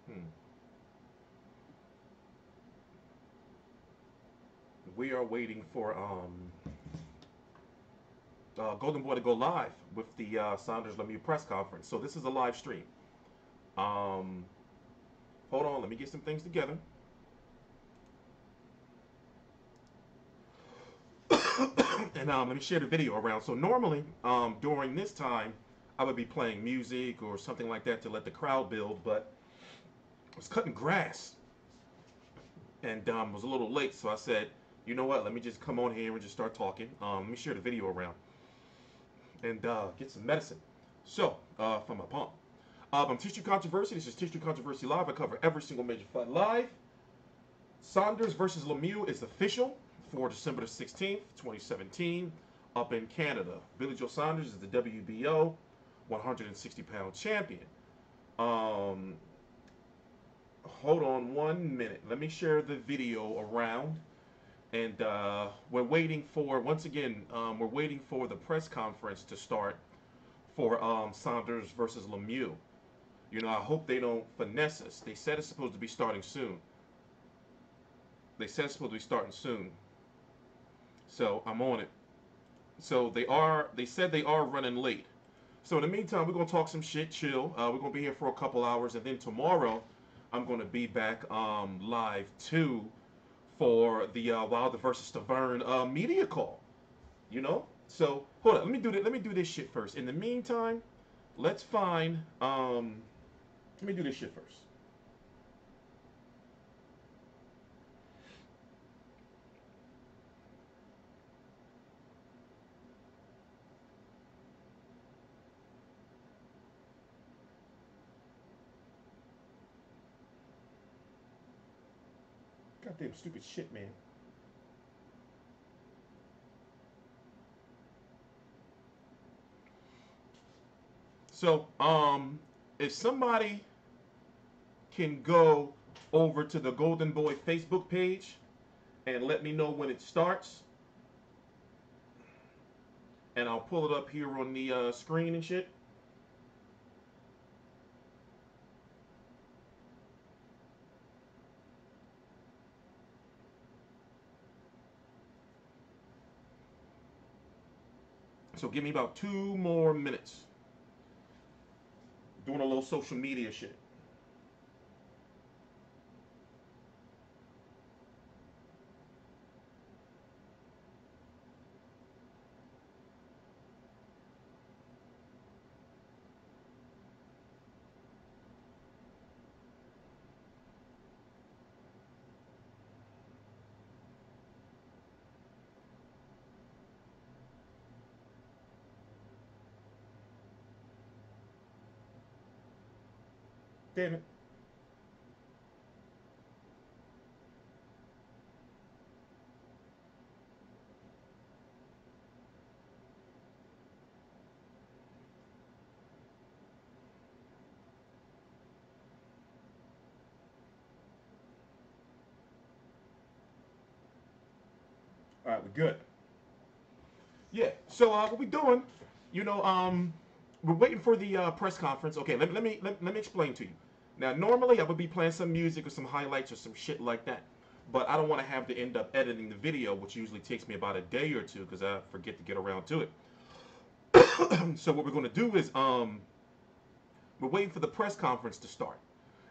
Hmm. We are waiting for Golden Boy to go live with the Saunders Lemieux press conference. So this is a live stream. Um, Hold on, let me get some things together. And let me share the video around. So normally, during this time, I would be playing music or something like that to let the crowd build, but I was cutting grass and was a little late, so I said, you know what? Let me just come on here and just start talking. Let me share the video around and get some medicine. So, from my palm. I'm Tissue Controversy. This is Tissue Controversy Live. I cover every single major fight live. Saunders versus Lemieux is official for December the 16th, 2017, up in Canada. Billy Joe Saunders is the WBO 160-pound champion. Um, Hold on 1 minute. Let me share the video around. And we're waiting for, once again, we're waiting for the press conference to start for Saunders versus Lemieux. You know, I hope they don't finesse us. They said it's supposed to be starting soon. They said it's supposed to be starting soon. So I'm on it. So they said they are running late. So in the meantime, we're gonna talk some shit, chill. We're gonna be here for a couple hours, and then tomorrow, I'm gonna be back live too for the Wilder versus Stavern media call. You know. So hold on, let me do this shit first. In the meantime, let's find. Let me do this shit first. Goddamn stupid shit, man. So, if somebody can go over to the Golden Boy Facebook page and let me know when it starts, and I'll pull it up here on the screen and shit. So give me about 2 more minutes. Doing a little social media shit. Damn it. All right, we're good. Yeah. So what we doing? You know, we're waiting for the press conference. Okay, let me explain to you. Now, normally I would be playing some music or some highlights or some shit like that, but I don't want to have to end up editing the video, which usually takes me about a day or two because I forget to get around to it. So what we're going to do is we're waiting for the press conference to start,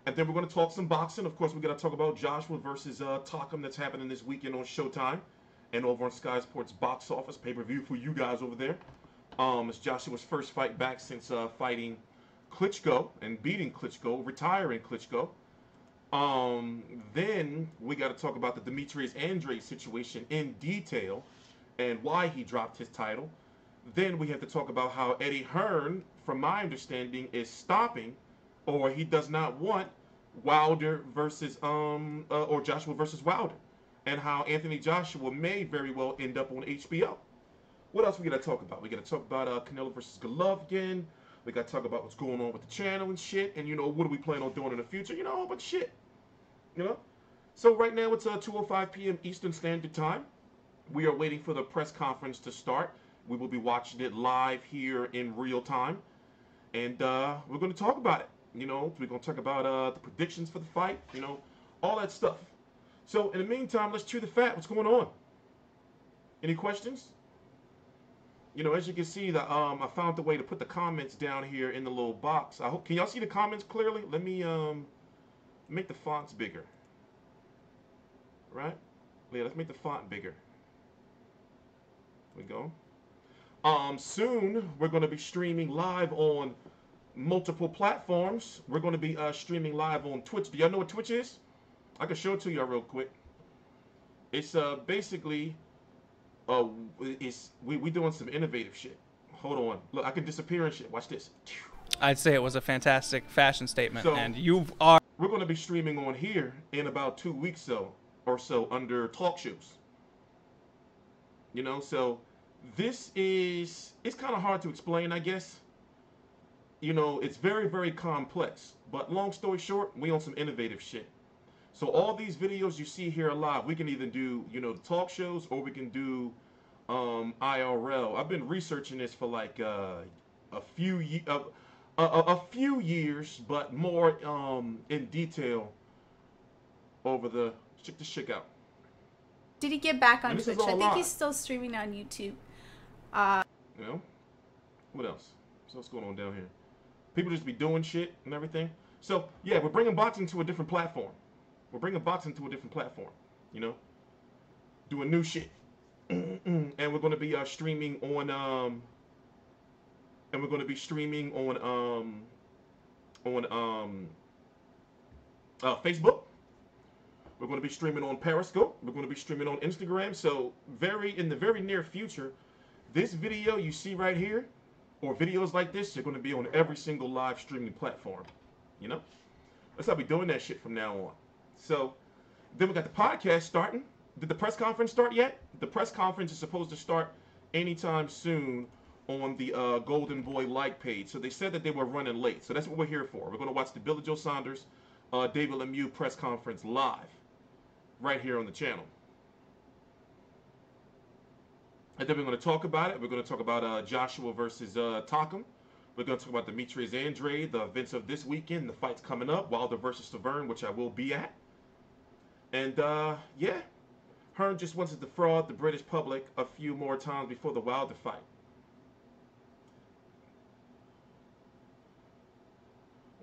and then we're going to talk some boxing. Of course, we're going to talk about Joshua versus Takam that's happening this weekend on Showtime and over on Sky Sports box office pay-per-view for you guys over there. It's Joshua's first fight back since fighting Klitschko and beating Klitschko, retiring Klitschko. Then we got to talk about the Demetrius Andrade situation in detail and why he dropped his title. Then we have to talk about how Eddie Hearn, from my understanding, is stopping, or he does not want Wilder versus or Joshua versus Wilder, and how Anthony Joshua may very well end up on HBO. What else we gotta talk about? We gotta talk about Canelo versus Golovkin. We gotta talk about what's going on with the channel and shit, and you know what do we plan on doing in the future? You know, a whole bunch of shit. You know. So right now it's 2:05 p.m. Eastern Standard Time. We are waiting for the press conference to start. We will be watching it live here in real time, and we're going to talk about it. You know, we're gonna talk about the predictions for the fight. You know, all that stuff. So in the meantime, let's chew the fat. What's going on? Any questions? You know, as you can see, I found the way to put the comments down here in the little box. I hope, can y'all see the comments clearly? Let me make the fonts bigger. Right? Yeah, let's make the font bigger. There we go. Soon we're going to be streaming live on multiple platforms. We're going to be streaming live on Twitch. Do y'all know what Twitch is? I can show it to y'all real quick. It's basically we doing some innovative shit. Hold on. Look, I can disappear and shit. Watch this. I'd say it was a fantastic fashion statement, So, and you are. We're going to be streaming on here in about 2 weeks or so under talk shows. You know, so this is, it's kind of hard to explain, I guess. You know, it's very, very complex. But long story short, we on some innovative shit. So all these videos you see here live, we can either do, you know, the talk shows, or we can do IRL. I've been researching this for like a few years, but more in detail over the. Check this shit out. Did he get back on Twitch? I think live. he's still streaming on YouTube. You know, what else? So what's going on down here? People just be doing shit and everything. So yeah, we're bringing boxing to a different platform. We're bringing boxing to a different platform. You know, doing new shit, and we're going to be streaming on Facebook. We're going to be streaming on Periscope. We're going to be streaming on Instagram. So in the very near future, this video you see right here, or videos like this, they're going to be on every single live streaming platform. You know? That's how we're doing that shit from now on. So then we got the podcast starting. Did the press conference start yet? The press conference is supposed to start anytime soon on the Golden Boy like page. So they said that they were running late. So that's what we're here for. We're going to watch the Billy Joe Saunders, David Lemieux press conference live right here on the channel. And then we're going to talk about it. We're going to talk about Joshua versus Takam. We're going to talk about Demetrius Andrade, the events of this weekend, the fights coming up, Wilder versus Severn, which I will be at. And yeah, Hearn just wants to defraud the British public a few more times before the Wilder fight.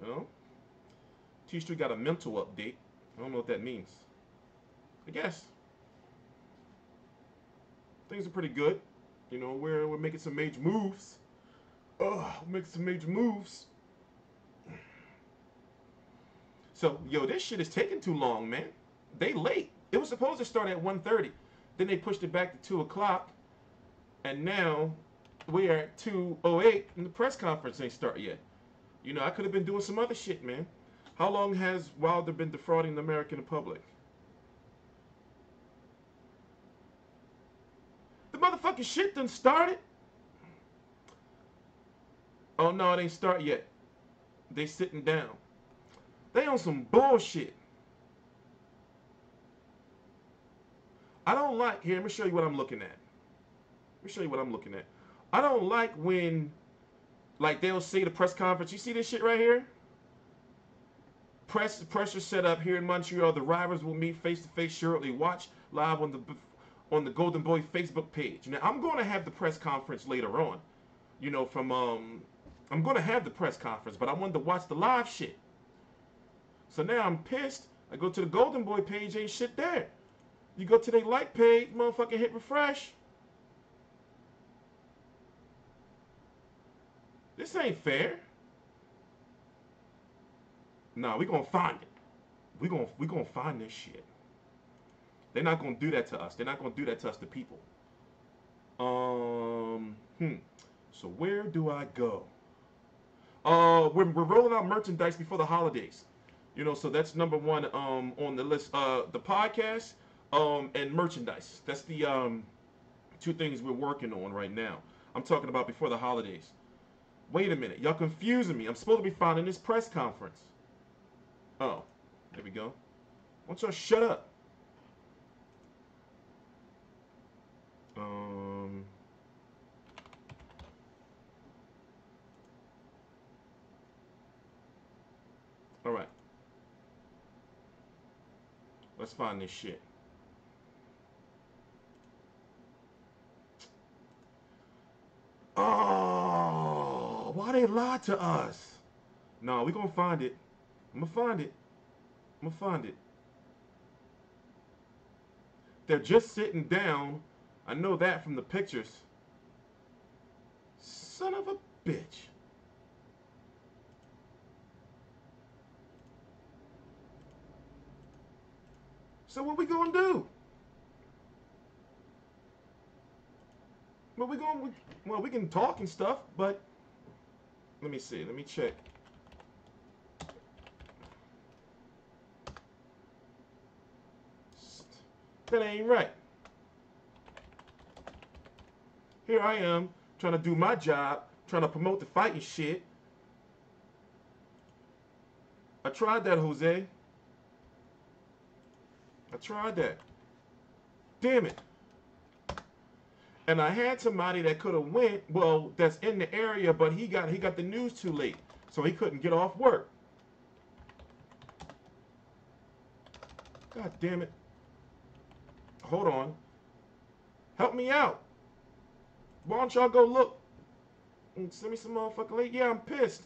You know? T-Street got a mental update. I don't know what that means. I guess things are pretty good. You know, we're making some major moves. We're making some major moves. So, yo, this shit is taking too long, man. They late. It was supposed to start at 1:30. Then they pushed it back to 2 o'clock. And now we are at 2:08 and the press conference ain't start yet. You know, I could have been doing some other shit, man. How long has Wilder been defrauding the American public? The motherfucking shit done started. Oh no, it ain't start yet. They sitting down. They on some bullshit. I don't like, here, let me show you what I'm looking at. Let me show you what I'm looking at. I don't like when, like, they'll say the press conference. You see this shit right here? Pressure set up here in Montreal. The rivals will meet face to face shortly. Watch live on the Golden Boy Facebook page. Now I'm going to have the press conference later on. You know, from I'm going to have the press conference, but I wanted to watch the live shit. So now I'm pissed. I go to the Golden Boy page, ain't shit there. You go to their like page, motherfucking hit refresh. This ain't fair. Nah, we gonna find it. We gonna find this shit. They're not gonna do that to us. They're not gonna do that to us, the people. So where do I go? We're rolling out merchandise before the holidays. You know, so that's number one on the list. The podcast and merchandise. That's the two things we're working on right now. I'm talking about before the holidays. Wait a minute, y'all confusing me. I'm supposed to be finding this press conference. Oh, there we go. Why don't y'all shut up? All right. Let's find this shit. Oh, why they lied to us? No, we gonna find it. I'm gonna find it. I'm gonna find it. They're just sitting down. I know that from the pictures. Son of a bitch. So what we gonna do? What we gonna? Well, we can talk and stuff, but let me see. Let me check. That ain't right. Here I am trying to do my job, trying to promote the fighting shit. I tried that, Jose. I tried that. Damn it. And I had somebody that could have went, well, that's in the area, but he got the news too late, so he couldn't get off work. God damn it. Hold on. Help me out. Why don't y'all go look and send me some motherfucking late? Yeah, I'm pissed.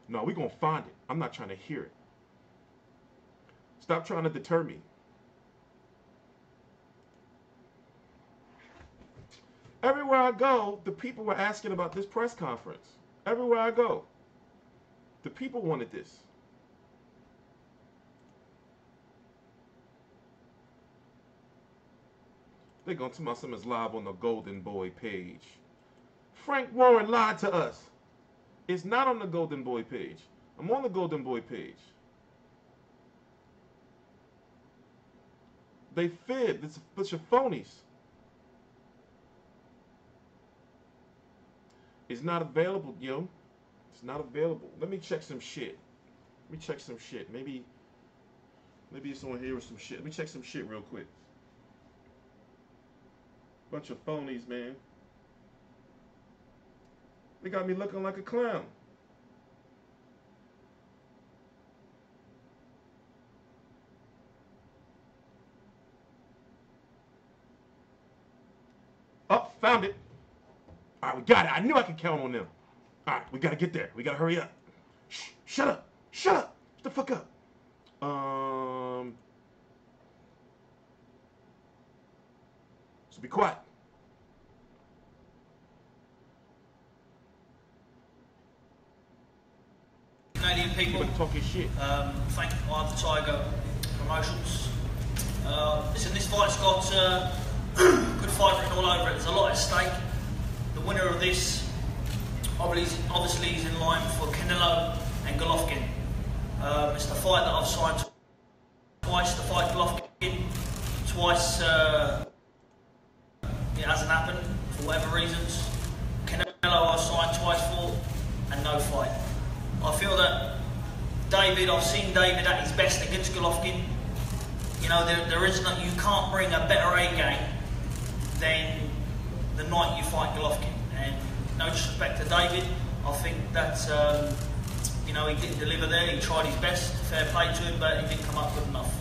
No, we gonna find it. I'm not trying to hear it. Stop trying to deter me. Everywhere I go, the people were asking about this press conference. Everywhere I go, the people wanted this. They're going to tell me something's live on the Golden Boy page. Frank Warren lied to us. It's not on the Golden Boy page. I'm on the Golden Boy page. They fibbed. It's a bunch of phonies. It's not available, yo. It's not available. Let me check some shit. Let me check some shit. Maybe it's on here or some shit. Let me check some shit real quick. Bunch of phonies, man. They got me looking like a clown. Oh, found it. All right, we got it. I knew I could count on them. All right, we got to get there. We got to hurry up. Shh, shut up. Shut up. Shut the fuck up. So be quiet. Canadian people, talking shit. Thank Eye of the Tiger Promotions. Listen, this fight's got good fight written all over it. There's a lot at stake. The winner of this obviously is in line for Canelo and Golovkin. It's the fight that I've signed twice. The fight Golovkin twice. It hasn't happened for whatever reasons. Canelo I signed twice for, and no fight. I feel that I've seen David at his best against Golovkin. You know, there is no, you can't bring a better A game than the night you fight Golovkin. And no disrespect to David, I think that you know, he didn't deliver there. He tried his best, fair play to him, but he didn't come up good enough.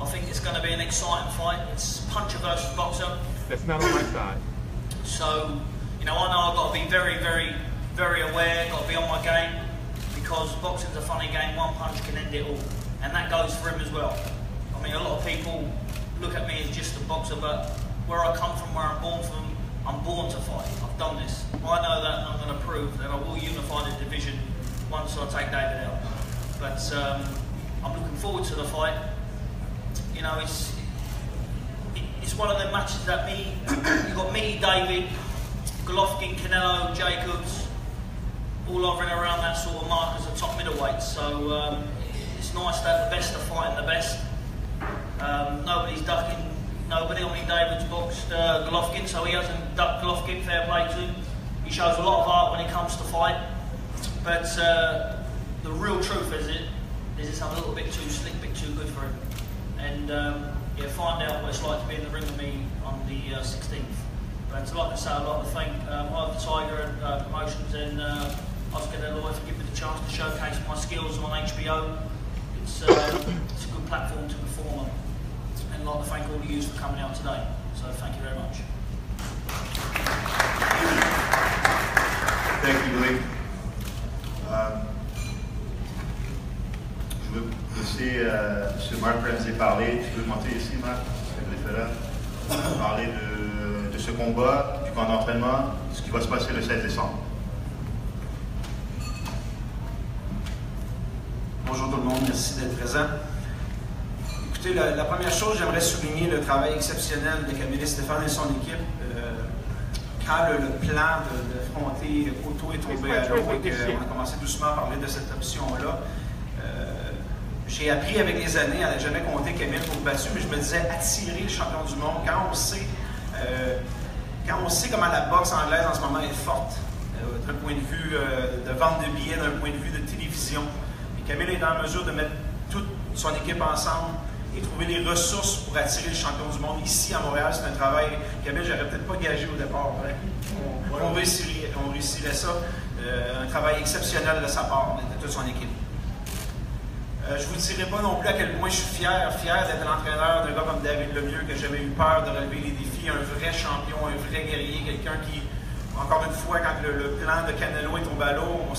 I think it's going to be an exciting fight. It's puncher versus boxer. That's not on my side. So, you know, I know I've got to be very, very, very aware. Got to be on my game. Because boxing's a funny game, one punch can end it all. And that goes for him as well. I mean, a lot of people look at me as just a boxer, but where I come from, where I'm born from, I'm born to fight. I've done this. I know that, and I'm going to prove that I will unify the division once I take David out. But I'm looking forward to the fight. You know, it's one of the matches that you've got me, David, Golovkin, Canelo, Jacobs, all hovering around that sort of mark as a top middleweight. So it's nice to have the best of fighting the best. Nobody's ducking nobody. I mean, David's boxed Golovkin, so he hasn't ducked Golovkin, fair play to him. He shows a lot of heart when it comes to fight. But the real truth is it's a little bit too slick, bit too good for him. And yeah, find out what it's like to be in the ring with me on the 16th But like I say, I'd like to thank Eye of the Tiger and Promotions and Oscar De La Hoya for giving me the chance to showcase my skills on HBO. It's a good platform to perform on. And I'd like to thank all of you for coming out today. So thank you very much. Thank you, Lee. Je veux laisser M. Mark Ramsey parler. Tu peux monter ici, Mark, le référent. Parler de ce combat, du camp d'entraînement, ce qui va se passer le 16 décembre. Bonjour tout le monde, merci d'être présent. Écoutez, la première chose, j'aimerais souligner le travail exceptionnel de Camille Stéphane et son équipe. Quand le plan d'affronter Otto est tombé à l'eau et qu'on a commencé doucement à parler de cette option-là, j'ai appris avec les années, à ne jamais compter Camille pour le battu, mais je me disais attirer le champion du monde quand on sait comment la boxe anglaise en ce moment est forte, d'un point de vue de vente de billets, d'un point de vue de télévision. Et Camille est en mesure de mettre toute son équipe ensemble et trouver les ressources pour attirer le champion du monde ici à Montréal. C'est un travail, Camille, j'aurais peut-être pas gagé au départ. On réussirait ça. Un travail exceptionnel de sa part, de toute son équipe. Je ne vous dirai pas non plus à quel point je suis fier d'être l'entraîneur d'un gars comme David Lemieux, que j'ai jamais eu peur de relever les défis, un vrai champion, un vrai guerrier, quelqu'un qui, encore une fois, quand le plan de Canelo est tombé à l'eau, on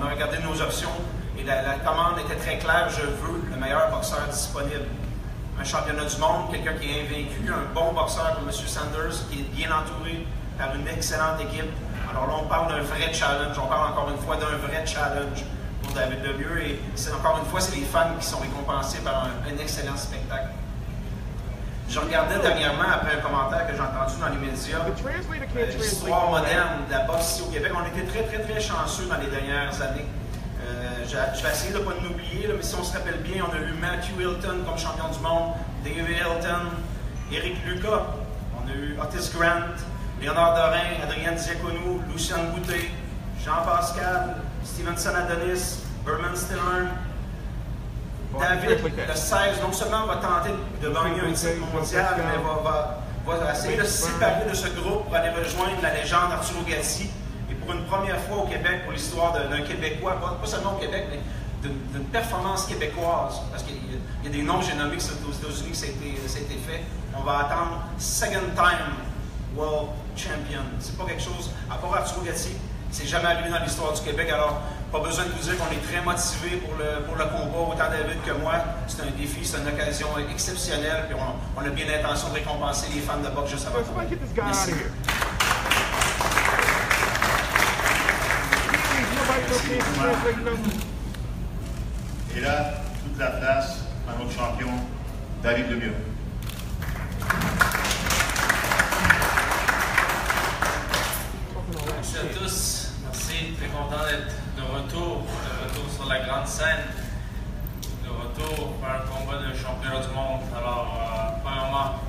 a regardé nos options et la commande était très claire, je veux le meilleur boxeur disponible. Un championnat du monde, quelqu'un qui est invaincu, un bon boxeur comme M. Saunders, qui est bien entouré par une excellente équipe. Alors là, on parle d'un vrai challenge, on parle encore une fois d'un vrai challenge pour David Lemieux et encore une fois, c'est les fans qui sont récompensés par un excellent spectacle. Je regardais dernièrement, après un commentaire que j'ai entendu dans les médias, l'histoire moderne de la boxe ici au Québec. On était très chanceux dans les dernières années. Je vais essayer de ne pas l'oublier, mais si on se rappelle bien, on a eu Matthew Hilton comme champion du monde, David Hilton, Eric Lucas, on a eu Otis Grant, Léonard Dorin, Adrien Diaconou, Lucien Boutet, Jean Pascal, Stevenson Adonis, Berman Stillern. David, le 16, non seulement va tenter de gagner un titre mondial, mais va essayer de se séparer de ce groupe pour aller rejoindre la légende Arturo Gatti. Et pour une première fois au Québec, pour l'histoire d'un Québécois, pas seulement au Québec, mais d'une performance québécoise, parce qu'il y a des noms que j'ai nommés aux États-Unis que ça a été fait. On va attendre second time World Champion. C'est pas quelque chose, à part Arturo Gatti, c'est jamais arrivé dans l'histoire du Québec. Alors, pas besoin de vous dire qu'on est très motivé pour le combat, autant David que moi. C'est un défi, c'est une occasion exceptionnelle, puis on a bien l'intention de récompenser les fans de boxe juste avant. Merci. Et là, toute la place à notre champion, David Lemieux. Merci à tous. Merci. Très content d'être de retour sur la grande scène. De retour pour un combat de championnat du monde. Alors, premièrement,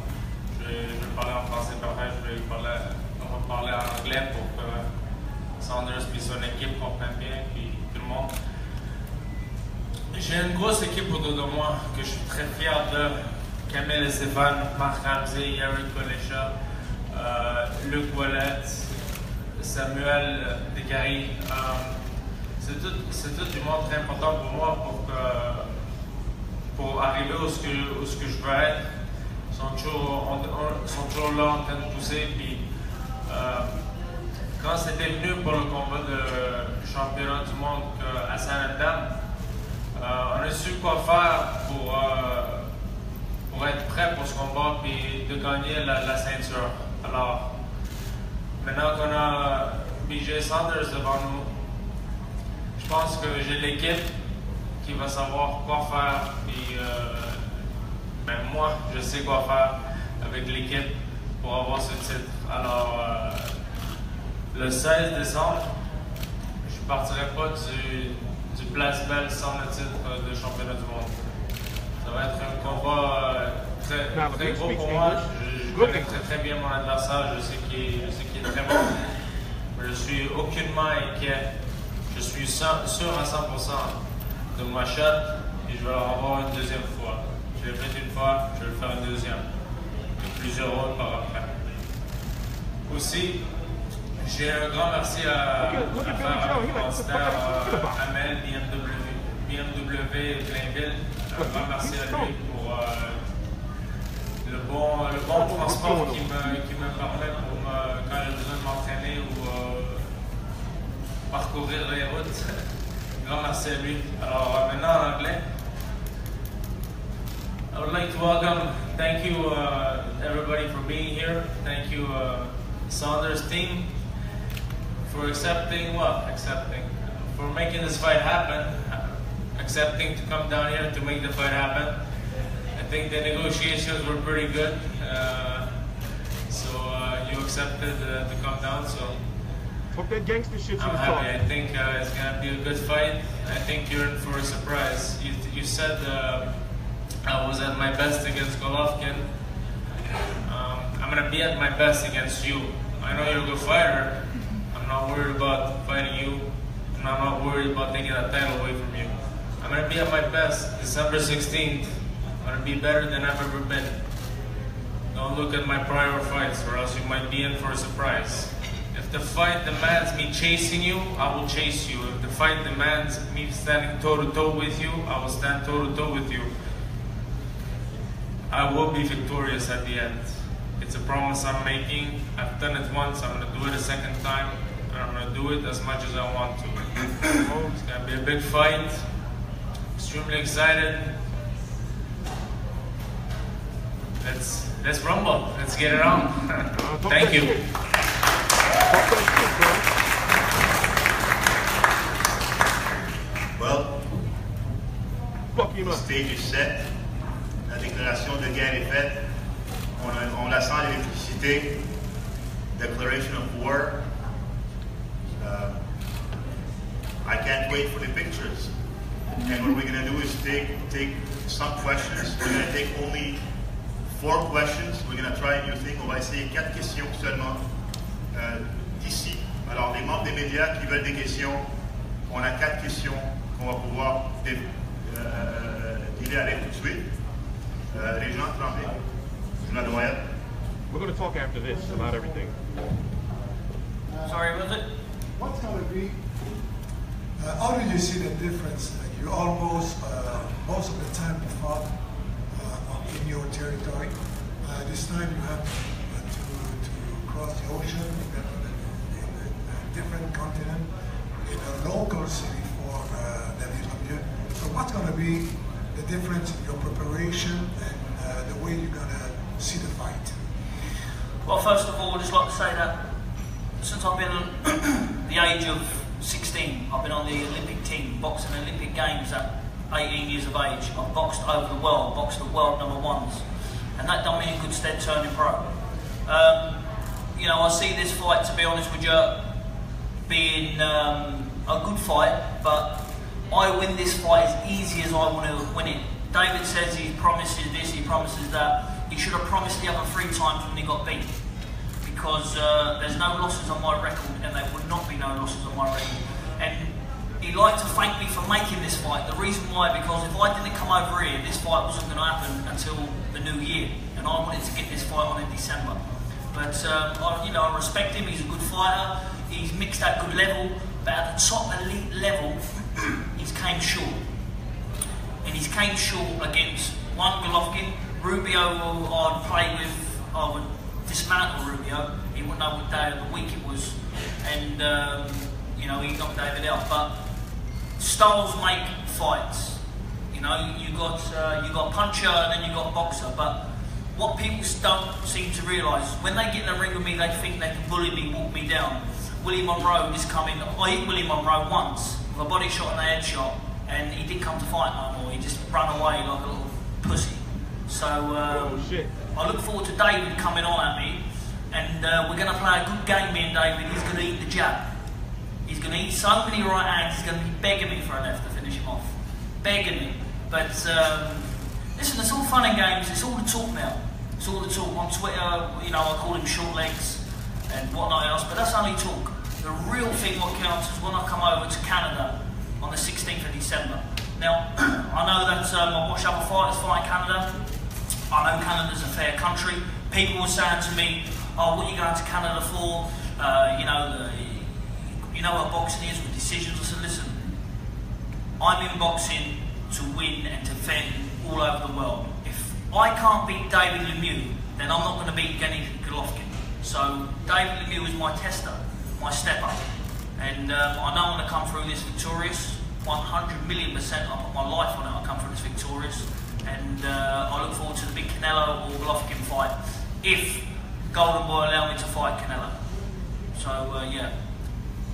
je vais parler en français, puis après, on va parler en anglais pour que Saunders et son équipe comprennent bien, puis tout le monde. J'ai une grosse équipe autour de moi que je suis très fier de. Camille Stéphane, Mark Ramsey, Eric Colecha, Luc Ouellet, Samuel Descaries. C'est tout du monde très important pour moi pour arriver où ce que je veux être. Ils sont toujours là en train de pousser. Puis, quand c'était venu pour le combat de championnat du monde à Saint-Antoine, on a su quoi faire pour être prêt pour ce combat et de gagner la ceinture. Alors, maintenant qu'on a BJ Saunders devant nous, je pense que j'ai l'équipe qui va savoir quoi faire. Et, même moi, je sais quoi faire avec l'équipe pour avoir ce titre. Alors, le 16 décembre, je ne partirai pas du Place Belle sans le titre de championnat du monde. Ça va être un combat très gros pour moi. Je connais très bien mon adversaire, je sais qu'il est très bon. Je suis aucunement inquiet. Je suis sûr à 100% de ma shot et je vais en avoir une deuxième fois. Je l'ai fait une fois, je vais le faire une deuxième. Et plusieurs autres par après. Aussi, j'ai un grand merci à faire un commanditaire Amel, BMW Blainville. Un grand merci à lui pour le bon transport qui me permet quand j'ai besoin de m'entraîner ou parcourir les routes. Grand merci à lui. Alors maintenant en anglais. I would like to welcome, thank you everybody for being here. Thank you Saunders team for accepting, for making this fight happen. Accepting to come down here to make the fight happen. I think the negotiations were pretty good. So you accepted to come down, so Hope that gangster shit's I'm happy. I think it's going to be a good fight. I think you're in for a surprise. You said I was at my best against Golovkin. I'm going to be at my best against you. I know you're a good fighter. I'm not worried about fighting you. And I'm not worried about taking that title away from you. I'm going to be at my best December 16th. I'm going to be better than I've ever been. Don't look at my prior fights or else you might be in for a surprise. If the fight demands me chasing you, I will chase you. If the fight demands me standing toe-to-toe with you, I will stand toe-to-toe with you. I will be victorious at the end. It's a promise I'm making. I've done it once, I'm going to do it a second time. And I'm going to do it as much as I want to. It's going to be a big fight. Extremely excited. Let's rumble. Let's get it on. Thank you. Well, the stage is set. La déclaration de guerre est faite. On la sent l'électricité. Declaration of war. I can't wait for the pictures. And what we're going to do is take some questions. We're going to take only 4 questions. We're going to try a new thing. On va essayer 4 questions seulement d'ici. Alors, les membres des médias qui veulent des questions, on a 4 questions qu'on va pouvoir dealer avec tout de suite. Les gens, trempés. We're going to talk after this about everything. Sorry, was it? What's going to be, how did you see the difference? You almost, most of the time you fought in your territory. This time you have to cross the ocean in a different continent, in a local city for Lemieux. So what's going to be the difference in your preparation and the way you're going to see the fight? Well, first of all, I'd just like to say that since I've been the age of 16, I've been on the Olympic team, boxing Olympic Games at 18 years of age. I've boxed over the world, boxed the world #1s, and that done me in good stead turning pro. You know, I see this fight, to be honest with you, being a good fight, but I win this fight as easy as I want to win it. David says he promises this, he promises that. He should have promised the other 3 times when he got beat, because there's no losses on my record, and there would not be no losses on my record. And he'd like to thank me for making this fight. The reason why, because if I didn't come over here, this fight wasn't going to happen until the new year, and I wanted to get this fight on in December. But you know, I respect him. He's a good fighter. He's mixed at good level, but at the top elite level, he's came short. And he's came short against one Golovkin. Rubio, I'd play with, I would dismantle Rubio. He wouldn't know what day of the week it was, and you know, he knocked David out. But styles make fights. You know, you got puncher and then you got boxer. But what people don't seem to realise is when they get in the ring with me, they think they can bully me, walk me down. Willie Monroe is coming. I hit Willie Monroe once with a body shot and a head shot, and he didn't come to fight no more. He just ran away like a little pussy. So I look forward to David coming on at me, and we're going to play a good game, me and David. He's going to eat the jab. He's going to eat so many right hands, he's going to be begging me for a left to finish him off. Begging me. But listen, it's all fun and games, it's all the talk now. It's all the talk on Twitter, you know, I call him short legs and whatnot else, but that's only talk. The real thing what counts is when I come over to Canada on the 16th of December. Now, I know that I watch other fighters fight in Canada. I know Canada's a fair country. People were saying to me, oh, what are you going to Canada for? You know what boxing is with decisions. I said, listen, I'm in boxing to win and to defend all over the world. If I can't beat David Lemieux, then I'm not going to beat Gennady Golovkin. So David Lemieux is my tester, my step up. And I know I'm going to come through this victorious. 100,000,000%, I put my life on it, I'll come through this victorious. And I look forward to the big Canelo or Golovkin fight, if Golden Boy allow me to fight Canelo. So, yeah.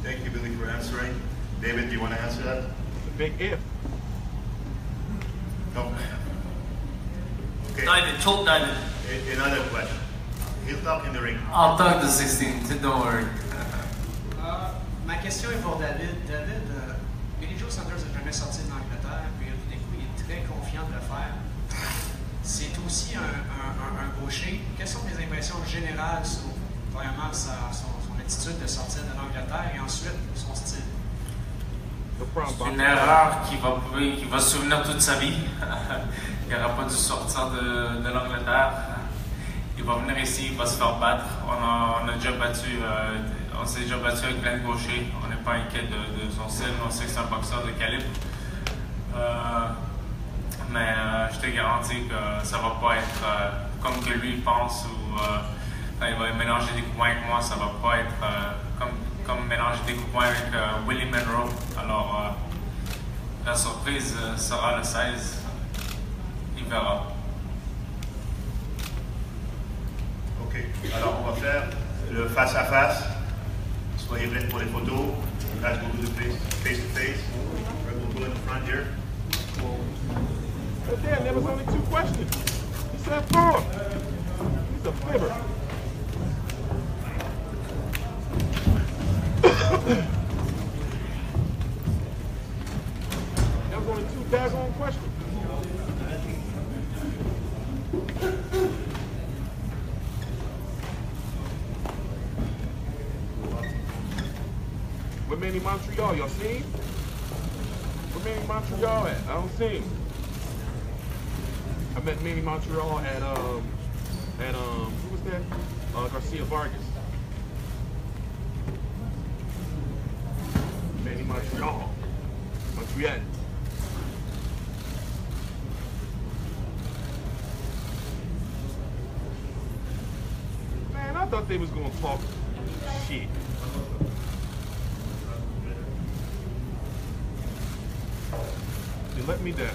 Thank you, Billy, for answering. David, do you want to answer that? It's a big if. No. Okay. David, talk, David. Another question. He'll talk in the ring. I'll talk to 16, don't worry. Ma question est pour David. David, HBO Saunders n'a jamais sorti de l'Angleterre, puis tout d'un coup, il est très confiant de le faire. C'est aussi un gaucher. Quelles sont tes impressions générales sur, vraiment, son attitude de sortir de l'Angleterre et ensuite son style? C'est une erreur qui va se souvenir toute sa vie. Il n'aura pas dû sortir de l'Angleterre. Il va venir ici, il va se faire battre. On s'est déjà battu avec plein de gauchers. On n'est pas inquiet de son style. On sait que c'est un boxeur de calibre. Mais je te garantis que ça va pas être comme que lui pense ou quand il va mélanger des coups de poing avec moi, ça va pas être comme mélanger des coups de poing avec Willie Monroe. Alors la surprise sera le 16. Il verra. Ok, alors on va faire le face à face. Soyez prêts pour les photos. You guys will do the face to face. We'll go in the front here. But damn, there was only 2 questions. He said 4. He's a fibber. There was only 2 daggone questions. Where Manny Montreal? Y'all see him? Where Manny Montreal at? I don't see him. I met Manny Montreal at who was that? Garcia Vargas. Manny Montreal. Montreal. Man, I thought they was gonna talk shit. They let me down.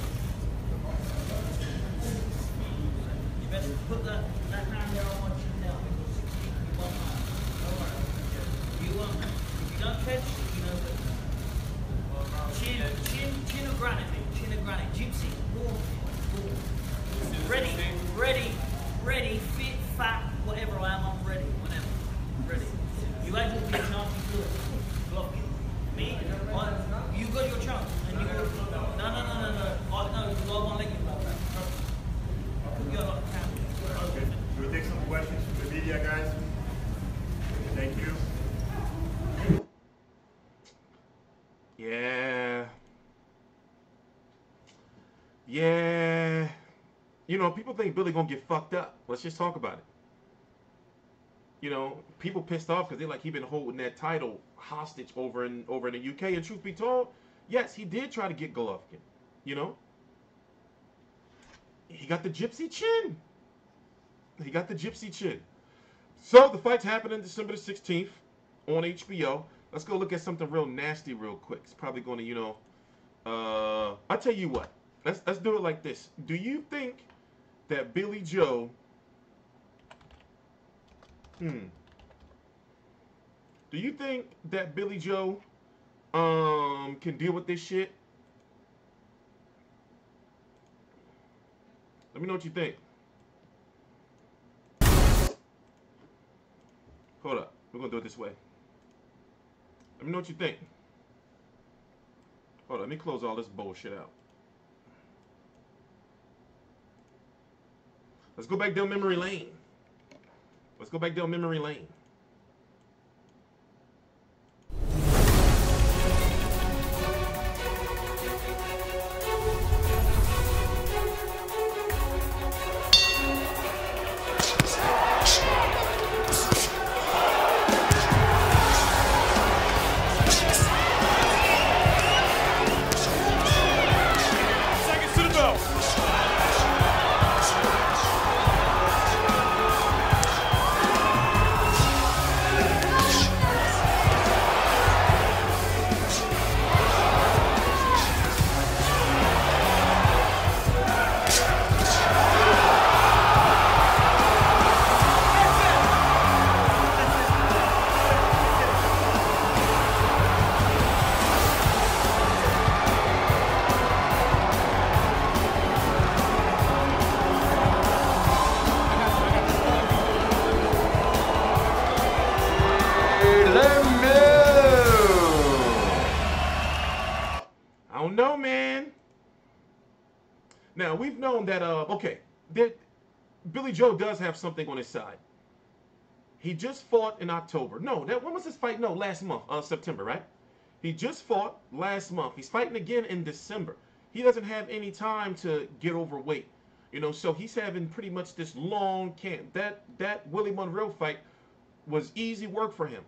You better put that hand there on my chin now, because 16 you won't mind. Don't worry. You won't. If you don't catch, you know that. Chin of granite, chin of granite. Gypsy, warm. Ready, fit, fat, whatever I am, I'm ready, whenever. Ready. You ain't gonna be a chance, you do it. Golovkin. Me? You got your chance. And you got No. I won't let you about that. I'll put you on the camera. Okay. We'll take some questions from the media, guys. Thank you. Yeah. You know, people think Billy gonna get fucked up. Let's just talk about it. You know, people pissed off because they're like, he been holding that title hostage over in the UK. And truth be told, yes, he did try to get Golovkin. You know, he got the gypsy chin. He got the gypsy chin. So the fight's happening December the 16th on HBO. Let's go look at something real nasty real quick. It's probably going to, you know, I'll tell you what. Let's do it like this. Do you think that Billy Joe do you think that Billy Joe can deal with this shit? Let me know what you think. Hold up. We're going to do it this way. Let me know what you think. Hold on. Let me close all this bullshit out. Let's go back down memory lane. Let's go back down memory lane. Now, we've known that, okay, that Billy Joe does have something on his side. He just fought in October. No, when was this fight? No, last month, September, right? He just fought last month. He's fighting again in December. He doesn't have any time to get overweight. You know, so he's having pretty much this long camp. That Willie Monroe fight was easy work for him.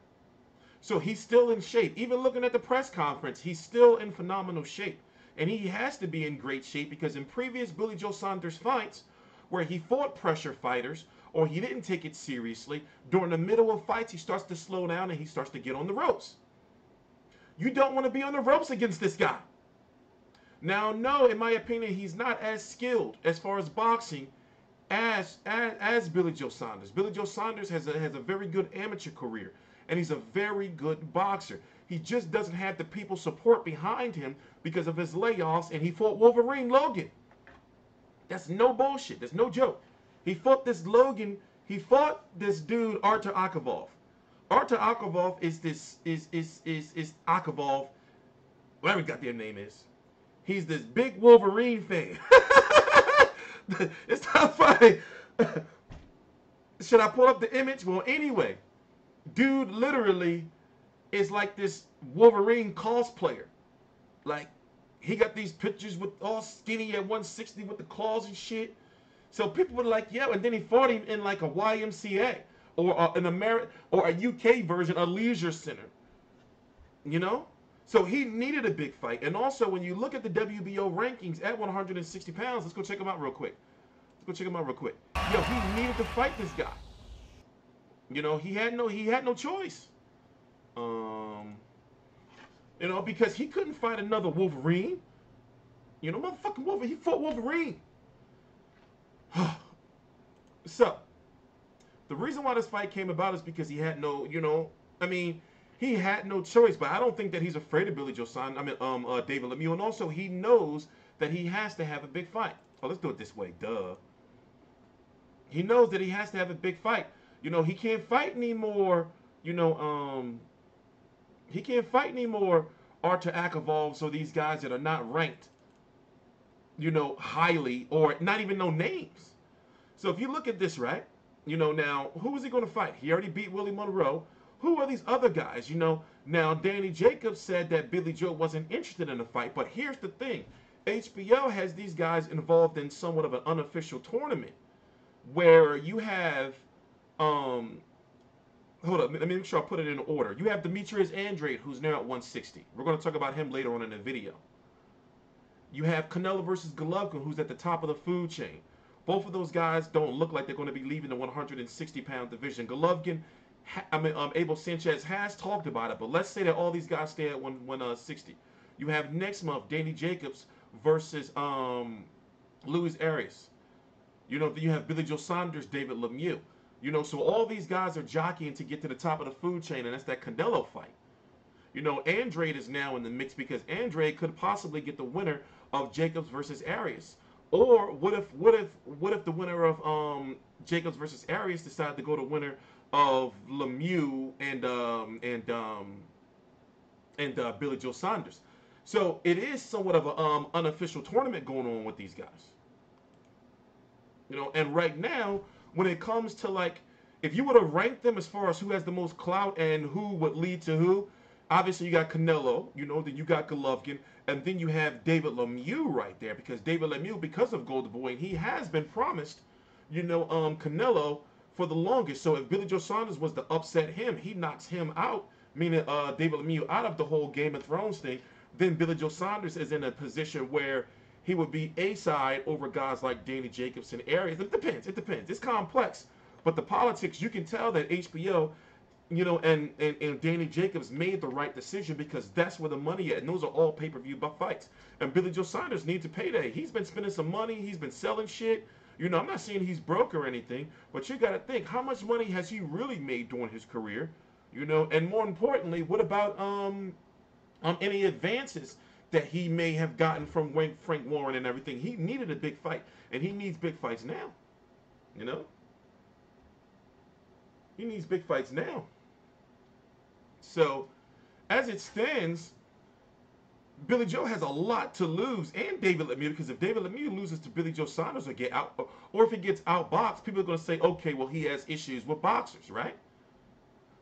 So he's still in shape. Even looking at the press conference, he's still in phenomenal shape. And he has to be in great shape because in previous Billy Joe Saunders fights, where he fought pressure fighters, or he didn't take it seriously, during the middle of fights, he starts to slow down and he starts to get on the ropes. You don't want to be on the ropes against this guy. Now, no, in my opinion, he's not as skilled as far as boxing as Billy Joe Saunders. Billy Joe Saunders has a very good amateur career, and he's a very good boxer. He just doesn't have the people support behind him because of his layoffs, and he fought Wolverine Logan. That's no bullshit. That's no joke. He fought this dude, Artur Akavov. Artur Akavov is Akavov, whatever his goddamn name is. He's this big Wolverine fan. It's not funny. Should I pull up the image? Well, anyway, dude literally is like this Wolverine cosplayer. Like, he got these pictures with all skinny at 160 with the claws and shit. So people were like, yeah, and then he fought him in like a YMCA or an American or a UK version, a leisure center. You know? So he needed a big fight. And also, when you look at the WBO rankings at 160 pounds, let's go check him out real quick. Yo, he needed to fight this guy. You know, he had no choice. You know, because he couldn't fight another Wolverine. You know, motherfucking Wolverine. He fought Wolverine. So, the reason why this fight came about is because he had no, you know, I mean, he had no choice. But I don't think that he's afraid of Billy Joe Saunders. David Lemieux. And also, he knows that he has to have a big fight. Oh, let's do it this way. Duh. He knows that he has to have a big fight. You know, he can't fight anymore. You know, he can't fight anymore Artur Akavov, so these guys that are not ranked, you know, highly or not even know names. So if you look at this, right, you know, now, who is he going to fight? He already beat Willie Monroe. Who are these other guys? You know, now Danny Jacobs said that Billy Joe wasn't interested in a fight, but here's the thing. HBO has these guys involved in somewhat of an unofficial tournament where you have, hold up, let me make sure I put it in order. You have Demetrius Andrade, who's now at 160. We're going to talk about him later on in the video. You have Canelo versus Golovkin, who's at the top of the food chain. Both of those guys don't look like they're going to be leaving the 160-pound division. Golovkin, Abel Sanchez has talked about it, but let's say that all these guys stay at 160. You have next month Danny Jacobs versus Luis Arias. You know, you have Billy Joe Saunders, David Lemieux. You know, so all these guys are jockeying to get to the top of the food chain, and that's that Canelo fight. You know, Andrade is now in the mix because Andrade could possibly get the winner of Jacobs versus Arias. Or what if the winner of Jacobs versus Arias decided to go to winner of Lemieux and Billy Joe Saunders? So it is somewhat of an unofficial tournament going on with these guys. You know, and right now, when it comes to, like, if you were to rank them as far as who has the most clout and who would lead to who, obviously you got Canelo, you know, then you got Golovkin, and then you have David Lemieux right there, because David Lemieux, because of Golden Boy, and he has been promised, you know, Canelo for the longest. So if Billy Joe Saunders was to upset him, he knocks him out, meaning David Lemieux out of the whole Game of Thrones thing, then Billy Joe Saunders is in a position where he would be A-side over guys like Danny Jacobs and Arias. It depends. It's complex. But the politics, you can tell that HBO, you know, and Danny Jacobs made the right decision because that's where the money is. And those are all pay-per-view fights. And Billy Joe Saunders needs a payday. He's been spending some money. He's been selling shit. You know, I'm not saying he's broke or anything, but you got to think, how much money has he really made during his career? You know, and more importantly, what about any advances that he may have gotten from Frank Warren and everything? He needed a big fight, and he needs big fights now. You know? He needs big fights now. So, as it stands, Billy Joe has a lot to lose, and David Lemieux, because if David Lemieux loses to Billy Joe Saunders or get out, or if he gets outboxed, people are going to say, okay, well, he has issues with boxers, right?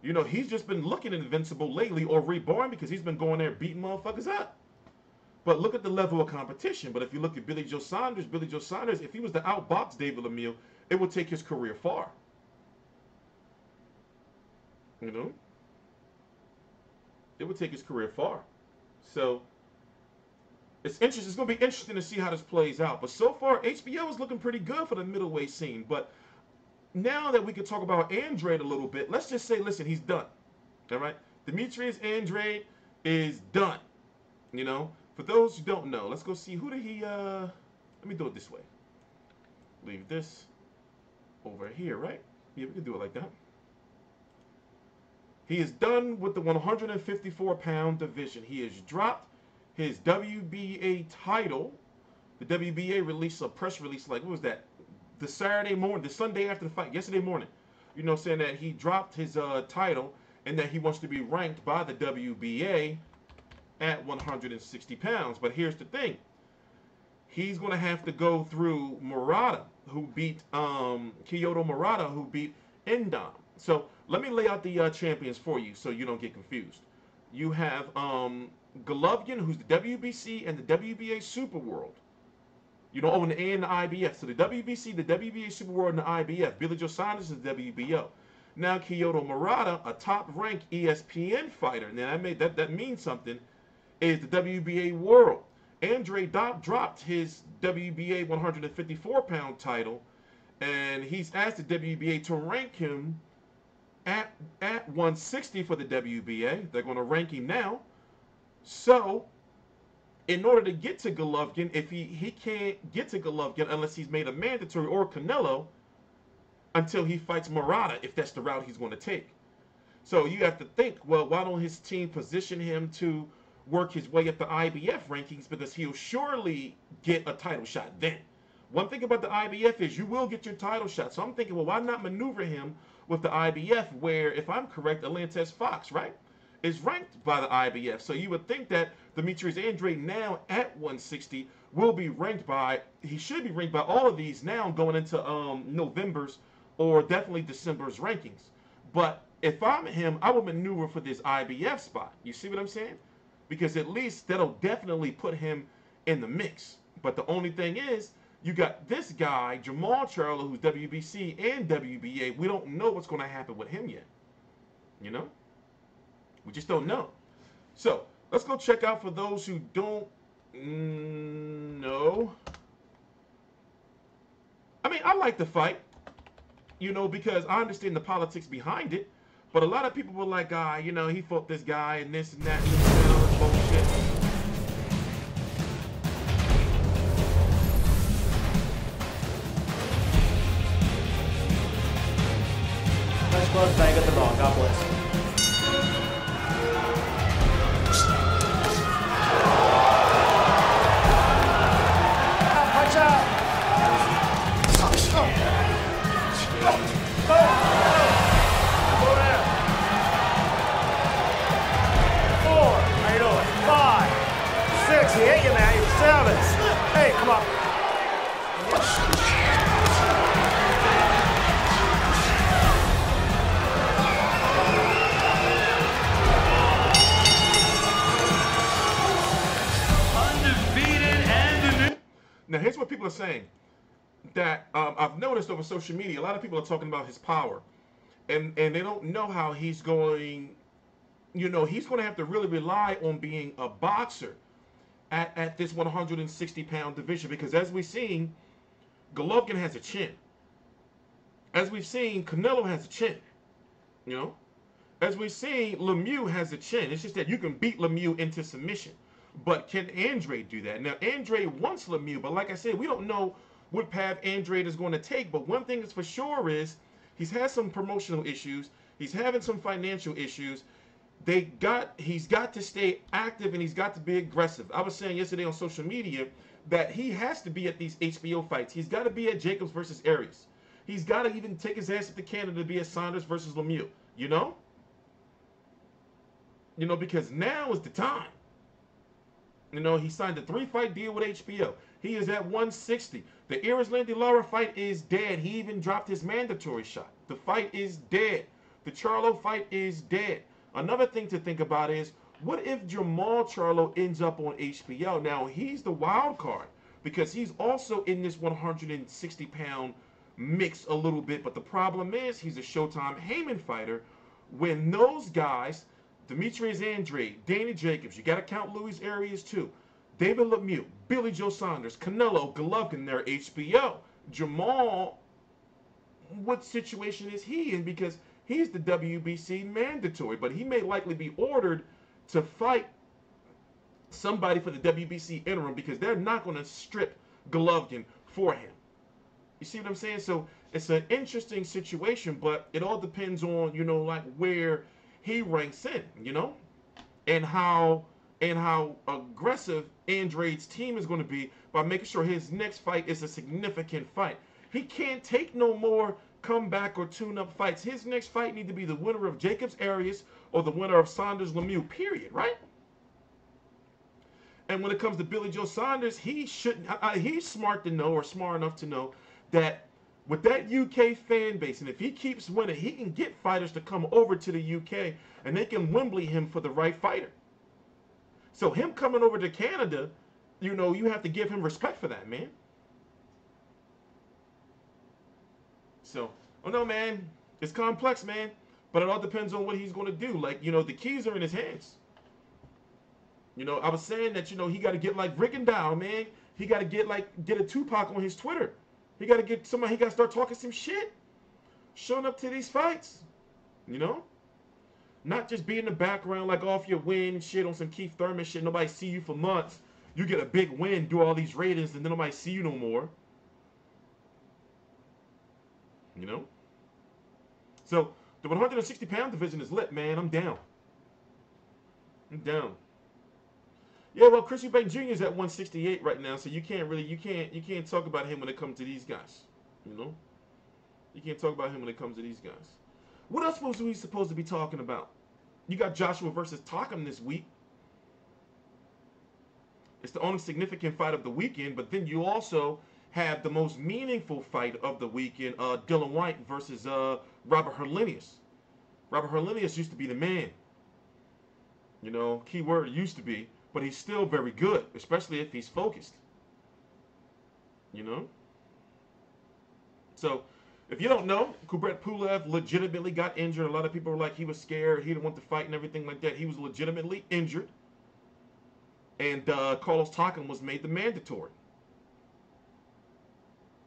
You know, he's just been looking invincible lately, or reborn, because he's been going there beating motherfuckers up. But look at the level of competition. But if you look at Billy Joe Saunders, if he was to outbox David Lemieux, it would take his career far. You know? It would take his career far. So, it's interesting. It's going to be interesting to see how this plays out. But so far, HBO is looking pretty good for the middleweight scene. But now that we can talk about Andrade a little bit, let's just say, listen, he's done. All right? Demetrius Andrade is done. You know? For those who don't know, let's go see who did he, let me do it this way. Leave this over here, right? Yeah, we can do it like that. He is done with the 154-pound division. He has dropped his WBA title. The WBA released a press release, like, what was that? The Saturday morning, the Sunday after the fight, yesterday morning. You know, saying that he dropped his title and that he wants to be ranked by the WBA at 160 pounds. But here's the thing. He's going to have to go through Murata, who beat Kyoto Murata, who beat Endom. So let me lay out the champions for you so you don't get confused. You have Golovkin, who's the WBC and the WBA Super World. You know, oh, and the IBF. So the WBC, the WBA Super World, and the IBF. Billy Joe Saunders is the WBO. Now Kyoto Murata, a top-ranked ESPN fighter. Now that means something. Is the WBA World. Andrade dropped his WBA 154-pound title, and he's asked the WBA to rank him at 160 for the WBA. They're going to rank him now. So, in order to get to Golovkin, if he can't get to Golovkin unless he's made a mandatory, or Canelo, until he fights Murata, if that's the route he's going to take. So you have to think, well, why don't his team position him to work his way up the IBF rankings, because he'll surely get a title shot then. One thing about the IBF is you will get your title shot. So I'm thinking, well, why not maneuver him with the IBF, where, if I'm correct, Atlantis Fox, right, is ranked by the IBF. So you would think that Demetrius Andrade now at 160 will be ranked by, he should be ranked by all of these now going into November's or definitely December's rankings. But if I'm him, I would maneuver for this IBF spot. You see what I'm saying? Because at least that'll definitely put him in the mix. But the only thing is, you got this guy, Jamal Charlo, who's WBC and WBA. We don't know what's going to happen with him yet. You know? We just don't know. So, let's go check out for those who don't know. I mean, I like the fight. You know, because I understand the politics behind it. But a lot of people were like, you know, he fought this guy and this and that. And all this bullshit. Nice close bang at the ball. God bless. Punch out. He hit you, man. You're 7. Hey, come on. Undefeated and now, here's what people are saying. That I've noticed over social media, a lot of people are talking about his power. And they don't know how he's going, you know, he's going to have to really rely on being a boxer at this 160-pound division, because as we've seen, Golovkin has a chin. As we've seen, Canelo has a chin. You know? As we've seen, Lemieux has a chin. It's just that you can beat Lemieux into submission. But can Andrade do that? Now, Andrade wants Lemieux, but like I said, we don't know what path Andrade is going to take. But one thing that's for sure is he's had some promotional issues. He's having some financial issues. He's got to stay active and he's got to be aggressive. I was saying yesterday on social media that he has to be at these HBO fights. He's got to be at Jacobs versus Aries. He's got to even take his ass up to Canada to be at Saunders versus Lemieux. You know? You know, because now is the time. You know, he signed a 3-fight deal with HBO. He is at 160. The Erislandy Lara fight is dead. He even dropped his mandatory shot. The fight is dead. The Charlo fight is dead. Another thing to think about is, what if Jamal Charlo ends up on HBO? Now, he's the wild card because he's also in this 160-pound mix a little bit. But the problem is he's a Showtime Heyman fighter. When those guys, Demetrius Andrade, Danny Jacobs, you got to count Luis Arias too, David Lemieux, Billy Joe Saunders, Canelo, Golovkin, they're HBO. Jamal, what situation is he in? Because he's the WBC mandatory, but he may likely be ordered to fight somebody for the WBC interim because they're not going to strip Golovkin for him. You see what I'm saying? So it's an interesting situation, but it all depends on, you know, like where he ranks in, you know, and how aggressive Andrade's team is going to be by making sure his next fight is a significant fight. He can't take no more comeback or tune-up fights. His next fight need to be the winner of Jacobs Arias or the winner of Saunders Lemieux, period, right? And when it comes to Billy Joe Saunders, he shouldn't. He's smart to know, or smart enough to know, that with that UK fan base, and if he keeps winning, he can get fighters to come over to the UK, and they can Wembley him for the right fighter. So him coming over to Canada, you know, you have to give him respect for that, man. So, oh no, man, it's complex, man. But it all depends on what he's going to do. Like, you know, the keys are in his hands. You know, I was saying that, you know, he got to get like Rigondeaux, man. He got to get a Tupac on his Twitter. He got to get somebody, he got to start talking some shit. Showing up to these fights. You know? Not just be in the background like off your win shit on some Keith Thurman shit. Nobody see you for months. You get a big win, do all these ratings, and then nobody see you no more. You know? So, the 160-pound division is lit, man. I'm down. I'm down. Yeah, well, Chris Eubank Jr. is at 168 right now, so you can't talk about him when it comes to these guys. You know? You can't talk about him when it comes to these guys. What else was we supposed to be talking about? You got Joshua versus Takam this week. It's the only significant fight of the weekend, but then you also have the most meaningful fight of the weekend, Dylan White versus Robert Herlenius. Robert Herlenius used to be the man. You know, key word, used to be, but he's still very good, especially if he's focused. You know? So, if you don't know, Kubrat Pulev legitimately got injured. A lot of people were like he was scared, he didn't want to fight and everything like that. He was legitimately injured. And Carlos Takam was made the mandatory.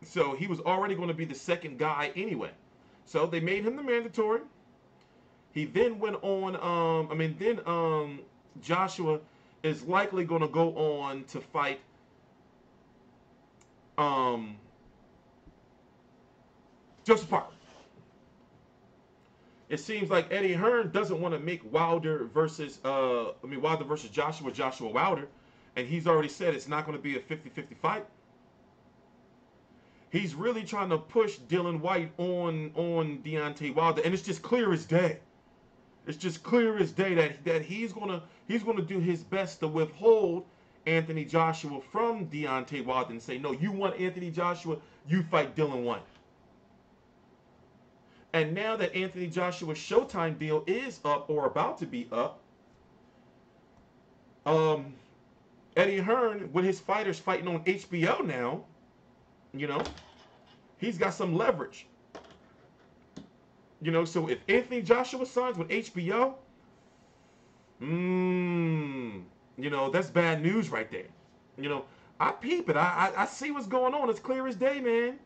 So he was already going to be the second guy anyway. So they made him the mandatory. He then went on, Joshua is likely going to go on to fight Joseph Parker. It seems like Eddie Hearn doesn't want to make Wilder versus Joshua Wilder, and he's already said it's not going to be a 50-50 fight. He's really trying to push Dylan White on Deontay Wilder, and it's just clear as day. It's just clear as day that he's gonna do his best to withhold Anthony Joshua from Deontay Wilder and say, no, you want Anthony Joshua, you fight Dylan White. And now that Anthony Joshua's Showtime deal is up or about to be up, Eddie Hearn, with his fighters fighting on HBO now, you know, he's got some leverage. You know, so if Anthony Joshua signs with HBO, you know, that's bad news right there. You know, I peep it. I see what's going on. It's clear as day, man.